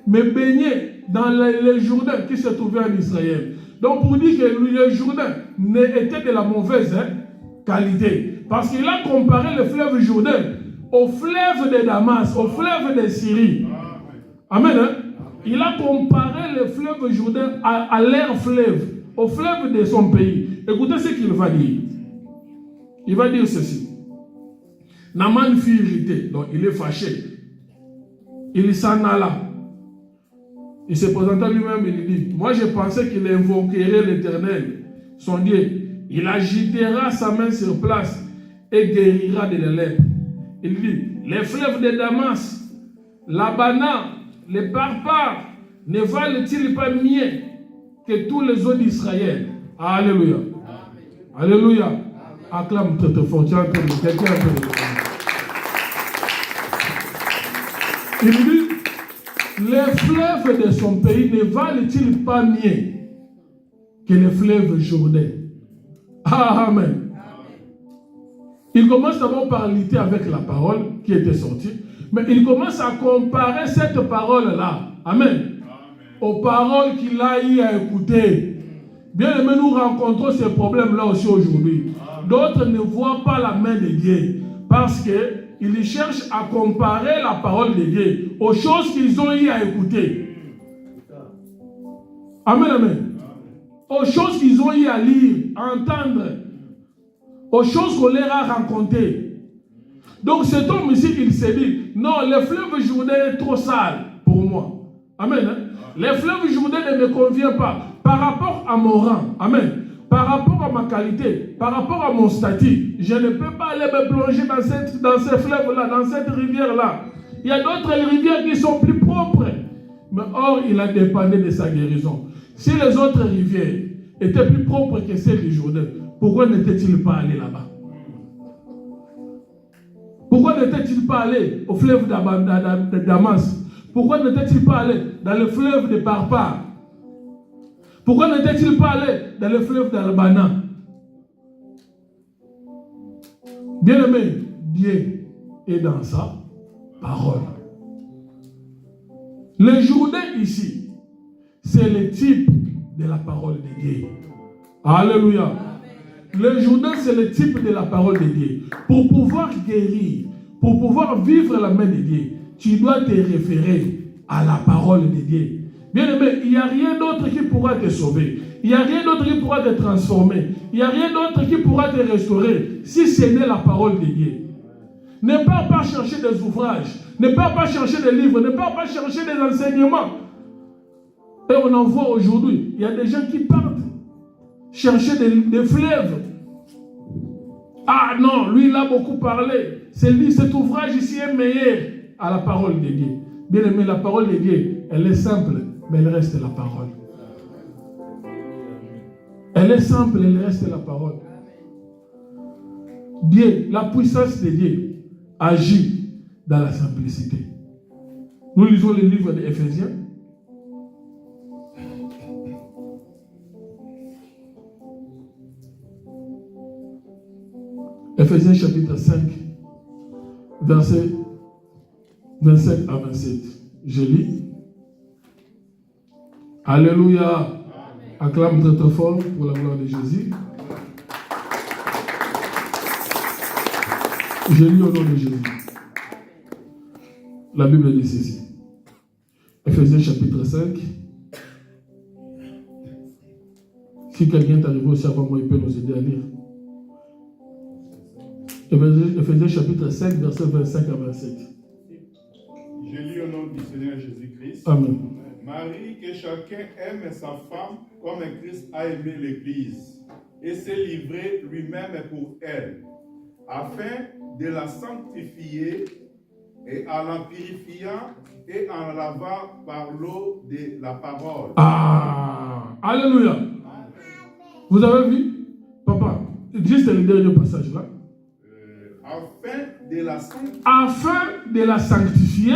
me baigner dans les Jourdains qui se trouvaient en Israël. Donc pour dire que le Jourdain était de la mauvaise qualité. Parce qu'il a comparé le fleuve Jourdain au fleuve de Damas, au fleuve de Syrie. Amen. Hein? Il a comparé le fleuve Jourdain à leur fleuve, au fleuve de son pays. Écoutez ce qu'il va dire. Il va dire ceci. Naaman fut irrité, donc il est fâché. Il s'en alla. Il se présenta lui-même et il dit, moi je pensais qu'il invoquerait l'Éternel, son Dieu. Il agitera sa main sur place et guérira de la lèpre. Il dit, les fleuves de Damas, l'Abana, les barbares, ne valent-ils pas mieux que tous les eaux d'Israël? Alléluia. Amen. Alléluia. Amen. Acclame très fort. Il dit, les fleuves de son pays ne valent-ils pas mieux que les fleuves Jourdain? Amen. Il commence d'abord par lutter avec la parole qui était sortie, mais il commence à comparer cette parole-là, amen, aux paroles qu'il a eu à écouter. Bien aimé, nous rencontrons ces problèmes-là aussi aujourd'hui. D'autres ne voient pas la main de Dieu parce qu'ils cherchent à comparer la parole de Dieu aux choses qu'ils ont eu à écouter. Amen, amen. Aux choses qu'ils ont eu à lire, à entendre, aux choses qu'on leur a racontées. Donc cet homme ici, il s'est dit, non, le fleuve Jourdain est trop sale pour moi. Amen. Hein? Le fleuve Jourdain ne me convient pas par rapport à mon rang. Amen. Par rapport à ma qualité, par rapport à mon statut, je ne peux pas aller me plonger dans ces fleuves-là, dans cette rivière-là. Il y a d'autres rivières qui sont plus propres. Mais or, il a dépendu de sa guérison. Si les autres rivières étaient plus propres que celles du Jourdain, pourquoi n'était-il pas allé là-bas? Pourquoi n'était-il pas allé au fleuve de Damas? Pourquoi n'était-il pas allé dans le fleuve de Barbar? Pourquoi n'était-il pas allé dans le fleuve d'Albana? Bien aimé, Dieu est dans sa parole. Le Jourdain ici, c'est le type de la parole de Dieu. Alléluia. Le Jourdain, c'est le type de la parole de Dieu. Pour pouvoir guérir, pour pouvoir vivre la main de Dieu, tu dois te référer à la parole de Dieu. Bien aimé, il n'y a rien d'autre qui pourra te sauver. Il n'y a rien d'autre qui pourra te transformer. Il n'y a rien d'autre qui pourra te restaurer si ce n'est la parole de Dieu. Ne pars pas chercher des ouvrages. Ne pars pas chercher des livres. Ne pars pas chercher des enseignements. Et on en voit aujourd'hui. Il y a des gens qui partent chercher des fleuves. Ah non, lui il a beaucoup parlé. C'est lui, cet ouvrage ici est meilleur à la parole de Dieu. Bien aimé, la parole de Dieu, elle est simple, mais elle reste la parole. Elle est simple, elle reste la parole. Dieu, la puissance de Dieu agit dans la simplicité. Nous lisons le livre d'Éphésiens. Éphésiens chapitre 5, versets 25 à 27. Je lis. Alléluia. Acclame très fort pour la gloire de Jésus. Je lis au nom de Jésus. La Bible dit ceci. Éphésiens chapitre 5. Si quelqu'un est arrivé aussi avant moi, il peut nous aider à lire. Éphésiens chapitre 5, versets 25 à 27. Je lis au nom du Seigneur Jésus-Christ. Amen. Marie, que chacun aime sa femme comme Christ a aimé l'Église et s'est livré lui-même pour elle, afin de la sanctifier et en la purifiant et en la lavant par l'eau de la parole. Ah, alléluia. Vous avez vu, papa, juste le dernier passage là. Afin de la sanctifier,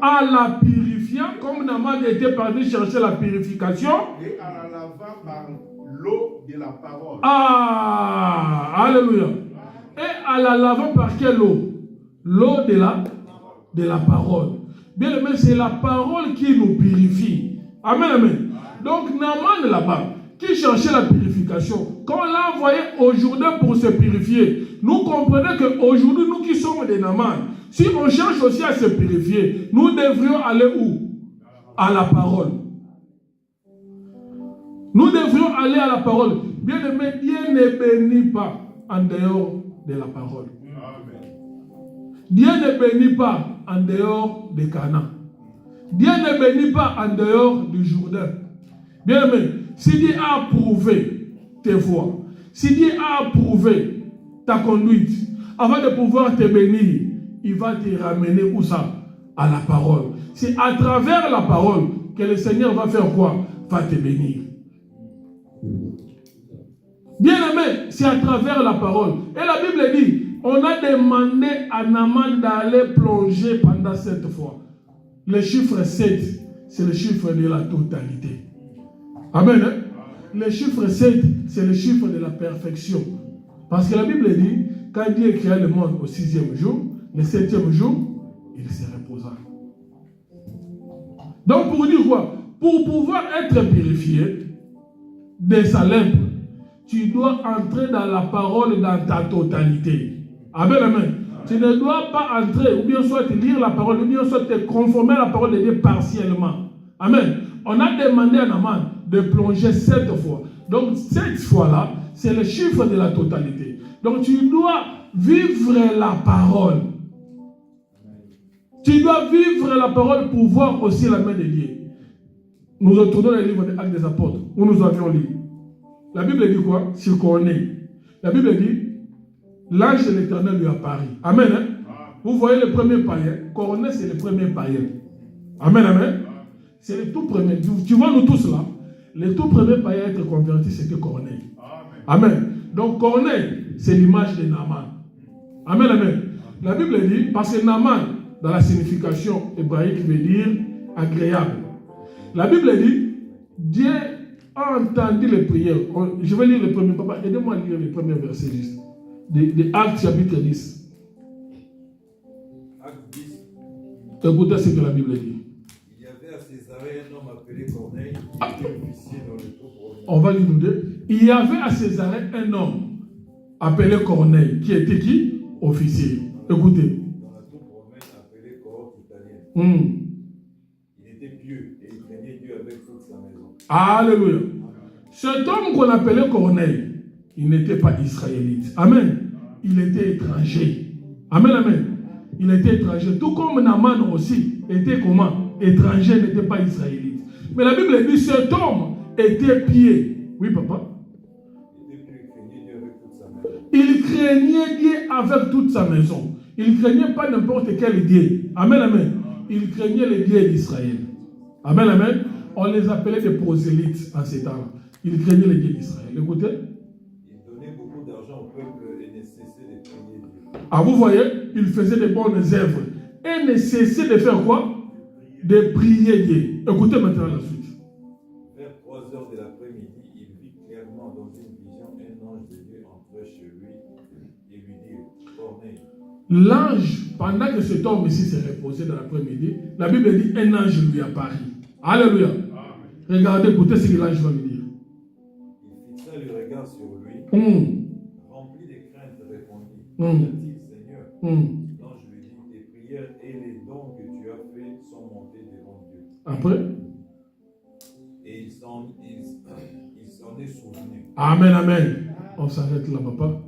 en la purifiant, comme Naaman était parti chercher la purification, et en la lavant par l'eau de la parole. Ah, alléluia. Et en la lavant par quelle eau? L'eau de la parole. Bien aimé, c'est la parole qui nous purifie. Amen, amen. Donc Naaman là-bas, qui cherchait la purification, quand on l'a envoyé au Jourdain pour se purifier, nous comprenons qu'aujourd'hui, nous qui sommes des Naaman, si on cherche aussi à se purifier, nous devrions aller où? À la parole. Nous devrions aller à la parole. Bien aimé, Dieu ne bénit pas en dehors de la parole. Amen. Dieu ne bénit pas en dehors de Canaan. Dieu ne bénit pas en dehors du Jourdain. Bien aimé, si Dieu a approuvé tes voies, si Dieu a approuvé ta conduite, avant de pouvoir te bénir, il va te ramener où ça? À la parole. C'est à travers la parole que le Seigneur va faire quoi? Va te bénir. Bien aimé, c'est à travers la parole. Et la Bible dit, on a demandé à Naaman d'aller plonger pendant 7 fois. Le chiffre 7, c'est le chiffre de la totalité. Amen. Hein? Le chiffre 7, c'est le chiffre de la perfection. Parce que la Bible dit, quand Dieu créa le monde au 6e jour, le 7e jour, il se reposa. Donc pour dire quoi? Pour pouvoir être purifié de sa lèpre, tu dois entrer dans la parole dans ta totalité. Amen, amen. Tu ne dois pas entrer, ou bien soit lire la parole, ou bien soit te conformer à la parole de Dieu partiellement. Amen. On a demandé à Naaman de plonger 7 fois. Donc, 7 fois-là, c'est le chiffre de la totalité. Donc, tu dois vivre la parole. Tu dois vivre la parole pour voir aussi la main de Dieu. Nous retournons dans le livre des Actes des Apôtres, où nous avions lu. La Bible dit quoi? Sur Corneille. La Bible dit, l'ange de l'Éternel lui apparut. Amen. Hein? Vous voyez le premier païen. Corneille, c'est le premier païen. Amen, amen. C'est le tout premier. Tu vois, nous tous là, le tout premier païen à être converti, c'était Corneille. Amen. Donc, Corneille, c'est l'image de Naaman. Amen, amen. La Bible dit, parce que Naaman, dans la signification hébraïque, veut dire agréable. La Bible dit, Dieu a entendu les prières. Je vais lire le premier. Papa, aidez-moi à lire le premier verset juste. De Actes chapitre 10. Acte 10. Écoutez ce que la Bible dit. Il y avait à Césarée un homme appelé Corneille, qui était officier dans le troupe romain. On va lire nous deux. Il y avait à Césarée un homme appelé Corneille, qui était qui? Officier. Écoutez. Dans la troupe romaine appelée cohorte italienne. Il était pieux et il craignait Dieu avec toute sa maison. Alléluia. Cet homme qu'on appelait Corneille, il n'était pas israélite. Amen. Il était étranger. Amen, amen. Il était étranger. Tout comme Naaman aussi était comment? Étranger, n'était pas israélite. Mais la Bible dit cet homme était pieux. Oui, papa. Il craignait Dieu avec toute sa maison. Il craignait Dieu avec toute sa maison. Il ne craignait pas n'importe quel Dieu. Amen, amen. Il craignait les dieux d'Israël. Amen, amen. On les appelait des prosélytes en ces temps-là. Il craignait les dieux d'Israël. Écoutez. Il donnait beaucoup d'argent au peuple et ne cessait de prier Dieu. Ah, vous voyez, il faisait de bonnes œuvres. Et ne cessait de faire quoi? De prier Dieu. Écoutez maintenant la suite. Vers 3 heures de l'après-midi, il vit clairement dans une vision un ange de Dieu entrer chez lui et lui dit, Corneille. L'ange, pendant que cet homme ici s'est reposé dans l'après-midi, la Bible dit un ange lui apparut. Alléluia. Regardez, écoutez ce que l'ange va lui dire. Il fixa le regard sur lui, rempli de crainte, répondit, dit-il, Seigneur, l'ange lui dit, tes prières et les dons que tu as faits sont montés devant Dieu. Après. Et il s'en est souvenu. Amen, amen. On s'arrête là, papa.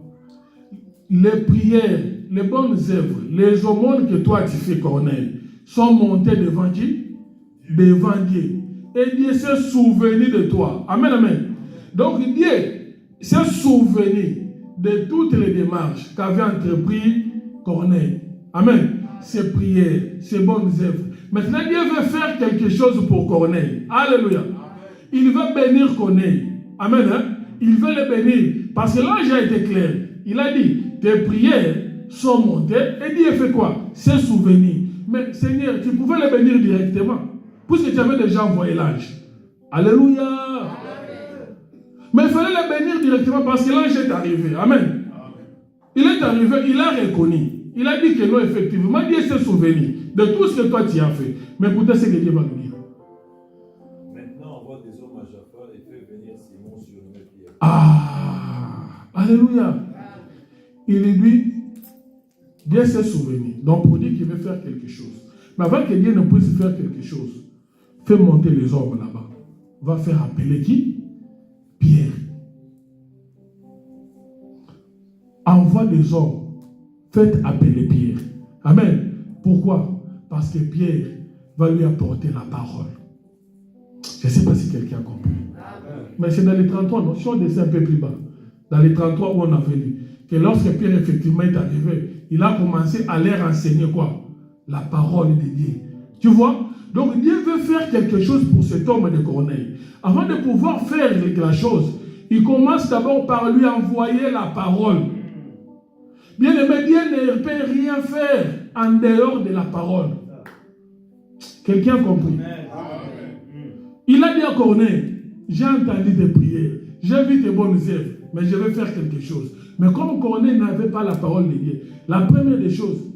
Les prières, les bonnes œuvres, les aumônes que toi tu fais, Corneille, sont montées devant qui? Devant Dieu. Et Dieu s'est souvenu de toi. Amen, amen. Donc Dieu s'est souvenu de toutes les démarches qu'avait entrepris Corneille. Amen. Ses prières, ses bonnes œuvres. Maintenant, Dieu veut faire quelque chose pour Corneille. Alléluia. Il veut bénir Corneille. Amen. Hein? Il veut le bénir. Parce que l'ange a été clair. Il a dit, tes prières sont montées. Et Dieu fait quoi? S'est souvenu. Mais Seigneur, tu pouvais le bénir directement. Puisque tu avais déjà envoyé l'ange. Alléluia. Mais il fallait le bénir directement parce que l'ange est arrivé. Amen. Il est arrivé, il a reconnu. Il a dit que non, effectivement, Dieu s'est souvenu de tout ce que toi tu as fait. Mais écoutez ce que Dieu va nous dire. Maintenant, envoie des hommes à Jaffa et fais venir Simon surnommé Pierre. Ah, alléluia. Il lui dit, Dieu s'est souvenu. Donc pour dire qu'il veut faire quelque chose. Mais avant que Dieu ne puisse faire quelque chose, fais monter les hommes là-bas. Va faire appeler qui? Pierre. Envoie des hommes. Faites appeler Pierre. Amen. Pourquoi? Parce que Pierre va lui apporter la parole. Je ne sais pas si quelqu'un a compris. Mais c'est dans les 33, non? Si on descend un peu plus bas, dans les 33 où on avait lu, que lorsque Pierre effectivement est arrivé, il a commencé à leur enseigner quoi? La parole de Dieu. Tu vois? Donc Dieu veut faire quelque chose pour cet homme de Corneille. Avant de pouvoir faire la chose, il commence d'abord par lui envoyer la parole. Bien aimé, Dieu ne peut rien faire en dehors de la parole. Quelqu'un a compris? Il a dit à Corneille, j'ai entendu tes prières, j'ai vu tes bonnes œuvres, mais je vais faire quelque chose. Mais comme Corneille n'avait pas la parole de Dieu, la première des choses,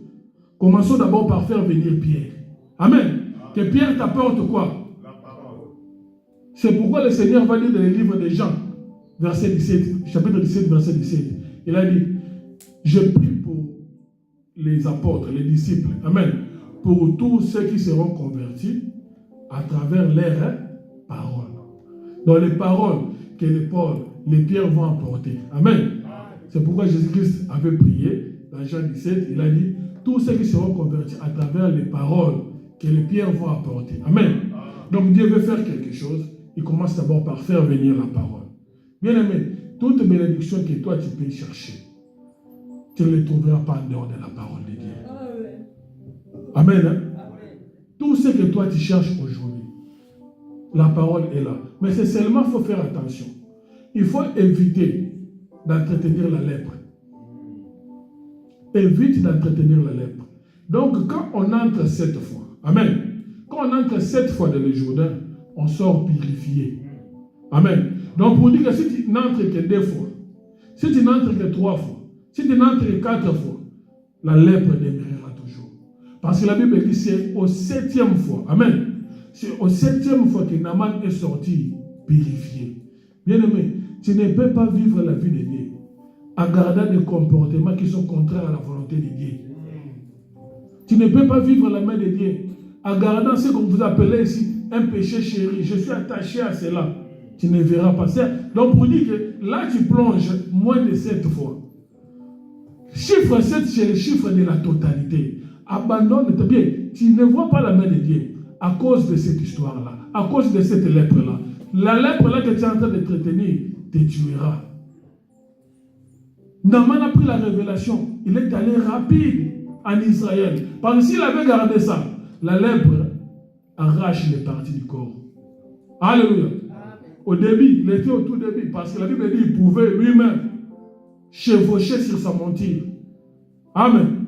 commençons d'abord par faire venir Pierre. Amen. Que Pierre t'apporte quoi? La parole. C'est pourquoi le Seigneur va dire dans le livre de Jean, verset 17, chapitre 17, verset 17. Il a dit, je prie pour les apôtres, les disciples, amen, pour tous ceux qui seront convertis à travers leurs paroles. Dans les paroles que les Paul, les Pierre vont apporter. Amen. C'est pourquoi Jésus-Christ avait prié, dans Jean 17, il a dit, tous ceux qui seront convertis à travers les paroles que les pierres vont apporter. Amen. Donc Dieu veut faire quelque chose. Il commence d'abord par faire venir la parole. Bien aimé, toute bénédiction que toi tu peux chercher, tu ne les trouveras pas en dehors de la parole de Dieu. Amen. Hein? Tout ce que toi tu cherches aujourd'hui, la parole est là. Mais c'est seulement qu'il faut faire attention. Il faut éviter d'entretenir la lèpre. Évite d'entretenir la lèpre. Donc quand on entre 7 fois, amen. Quand on entre 7 fois dans le Jourdain, on sort purifié. Amen. Donc pour dire que si tu n'entres que 2 fois, si tu n'entres que 3 fois, si tu n'entres que 4 fois, la lèpre demeurera toujours. Parce que la Bible dit c'est au 7e fois. Amen. C'est au 7e fois que Naaman est sorti purifié. Bien aimé, tu ne peux pas vivre la vie de Dieu en gardant des comportements qui sont contraires à la volonté de Dieu. Tu ne peux pas vivre la main de Dieu en gardant ce qu'on vous appelez ici un péché chéri. Je suis attaché à cela. Tu ne verras pas ça. Donc pour dire que là tu plonges moins de 7 fois. Chiffre 7, c'est le chiffre de la totalité. Abandonne bien. Tu ne vois pas la main de Dieu à cause de cette histoire-là, à cause de cette lèpre-là. La lèpre-là que tu es en train de t'entretenir te tuera. Naaman a pris la révélation. Il est allé rapide en Israël. Parce que s'il avait gardé ça, la lèpre arrache les parties du corps. Alléluia. Au début, il était au tout début. Parce que la Bible dit qu'il pouvait lui-même chevaucher sur sa monture. Amen.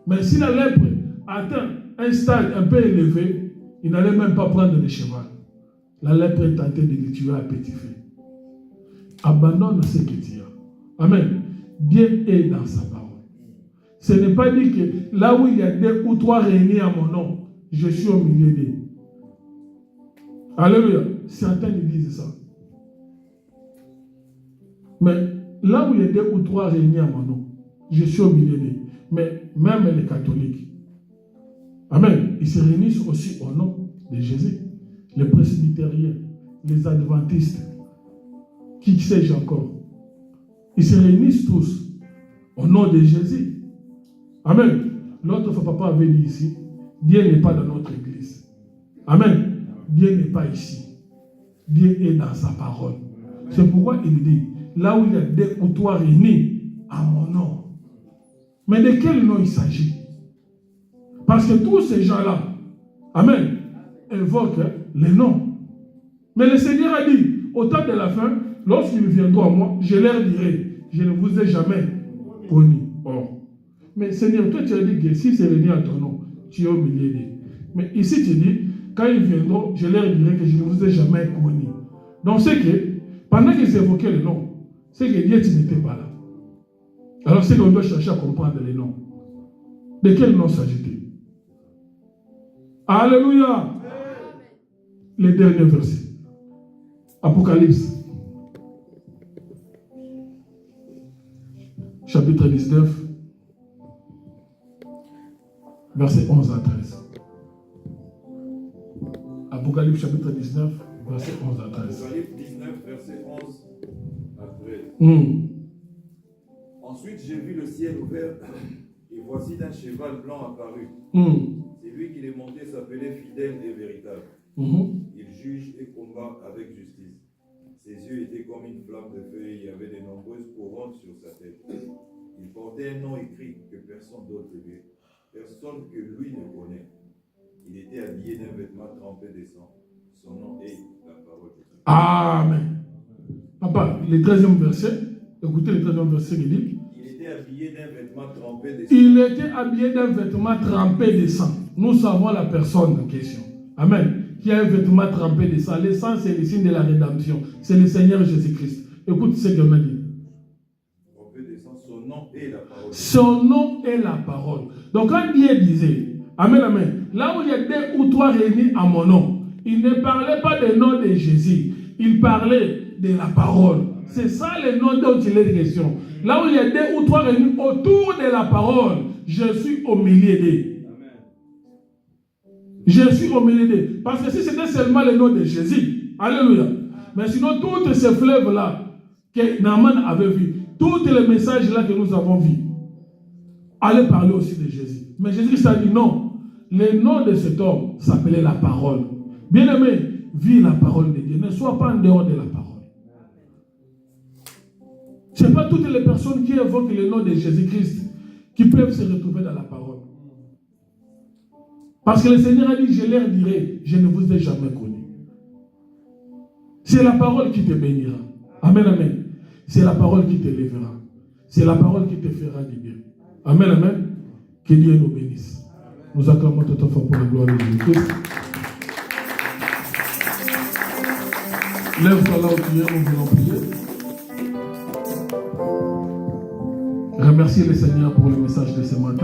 Mais si la lèpre atteint un stade un peu élevé, il n'allait même pas prendre le cheval. La lèpre est tentée de le tuer à petit feu. Abandonne ce que tu as. Amen. Dieu est dans sa parole. Ce n'est pas dit que là où il y a 2 ou 3 réunis à mon nom, je suis au milieu d'eux. Alléluia. Certains disent ça. Mais là où il y a 2 ou 3 réunis à mon nom, je suis au milieu d'eux. Mais même les catholiques, amen, ils se réunissent aussi au nom de Jésus. Les presbytériens, les adventistes, qui sais-je encore. Ils se réunissent tous au nom de Jésus. Amen. L'autre papa avait dit ici, Dieu n'est pas dans notre église. Amen. Dieu n'est pas ici. Dieu est dans sa parole. C'est pourquoi il dit, là où il y a 2 ou 3 réunis à mon nom. Mais de quel nom il s'agit? Parce que tous ces gens-là, amen, invoquent les noms. Mais le Seigneur a dit, au temps de la fin, lorsqu'ils viendront à moi, je leur dirai, je ne vous ai jamais connu. Oh. Mais Seigneur, toi tu as dit que si c'est venu à ton nom, tu es au milieu d'eux. Mais ici tu dis, quand ils viendront, je leur dirai que je ne vous ai jamais connu. Donc c'est que, pendant qu'ils évoquaient le nom, c'est que Dieu, tu n'étais pas là. Alors c'est qu'on doit chercher à comprendre les noms. De quel nom s'agit-il? Alléluia. Les derniers versets. Apocalypse. Chapitre 19. Versets 11 à 13. Apocalypse chapitre 19, verset 11 à 13. Apocalypse 19, verset 11 à 13. Ensuite, j'ai vu le ciel ouvert, et voici d'un cheval blanc apparu. Celui qui les montait s'appelait fidèle et véritable. Il juge et combat avec justice. Ses yeux étaient comme une flamme de feu et il y avait de nombreuses couronnes sur sa tête. Il portait un nom écrit que personne d'autre que lui ne connaît. Il était habillé d'un vêtement trempé de sang. Son nom est la parole de Dieu. Amen. Papa, le 13e verset, écoutez le 13e verset qui dit. Il était habillé d'un vêtement trempé de sang. Il était habillé d'un vêtement trempé de sang. Nous savons la personne en question. Amen. Qui a un vêtement trempé de sang. Le sang, c'est le signe de la rédemption. C'est le Seigneur Jésus-Christ. Écoute ce qu'on a dit. Trempé de sang, son nom est la parole. Son nom est la parole. Donc quand Dieu disait, Amen, Amen, là où il y a 2 ou 3 réunis à mon nom, il ne parlait pas du nom de Jésus. Il parlait de la parole. C'est ça le nom dont il est question. Là où il y a 2 ou 3 réunis autour de la parole, je suis au milieu d'eux. Je suis au milieu d'eux. Parce que si c'était seulement le nom de Jésus, alléluia. Mais sinon, tous ces fleuves-là que Naaman avait vus, tous les messages-là que nous avons vus, allaient parler aussi de Jésus. Mais Jésus a dit non. Le nom de cet homme s'appelait la parole. Bien-aimé, vis la parole de Dieu. Ne sois pas en dehors de la parole. Ce n'est pas toutes les personnes qui évoquent le nom de Jésus-Christ qui peuvent se retrouver dans la parole. Parce que le Seigneur a dit, je leur dirai, je ne vous ai jamais connu. C'est la parole qui te bénira. Amen, amen. C'est la parole qui te lèvera. C'est la parole qui te fera du bien. Amen, amen. Que Dieu nous bénisse. Nous acclamons tout à fait pour la gloire de Jésus-Christ. Lève-toi là où tu es, nous voulons prier. Remerciez le Seigneur pour le message de ce matin.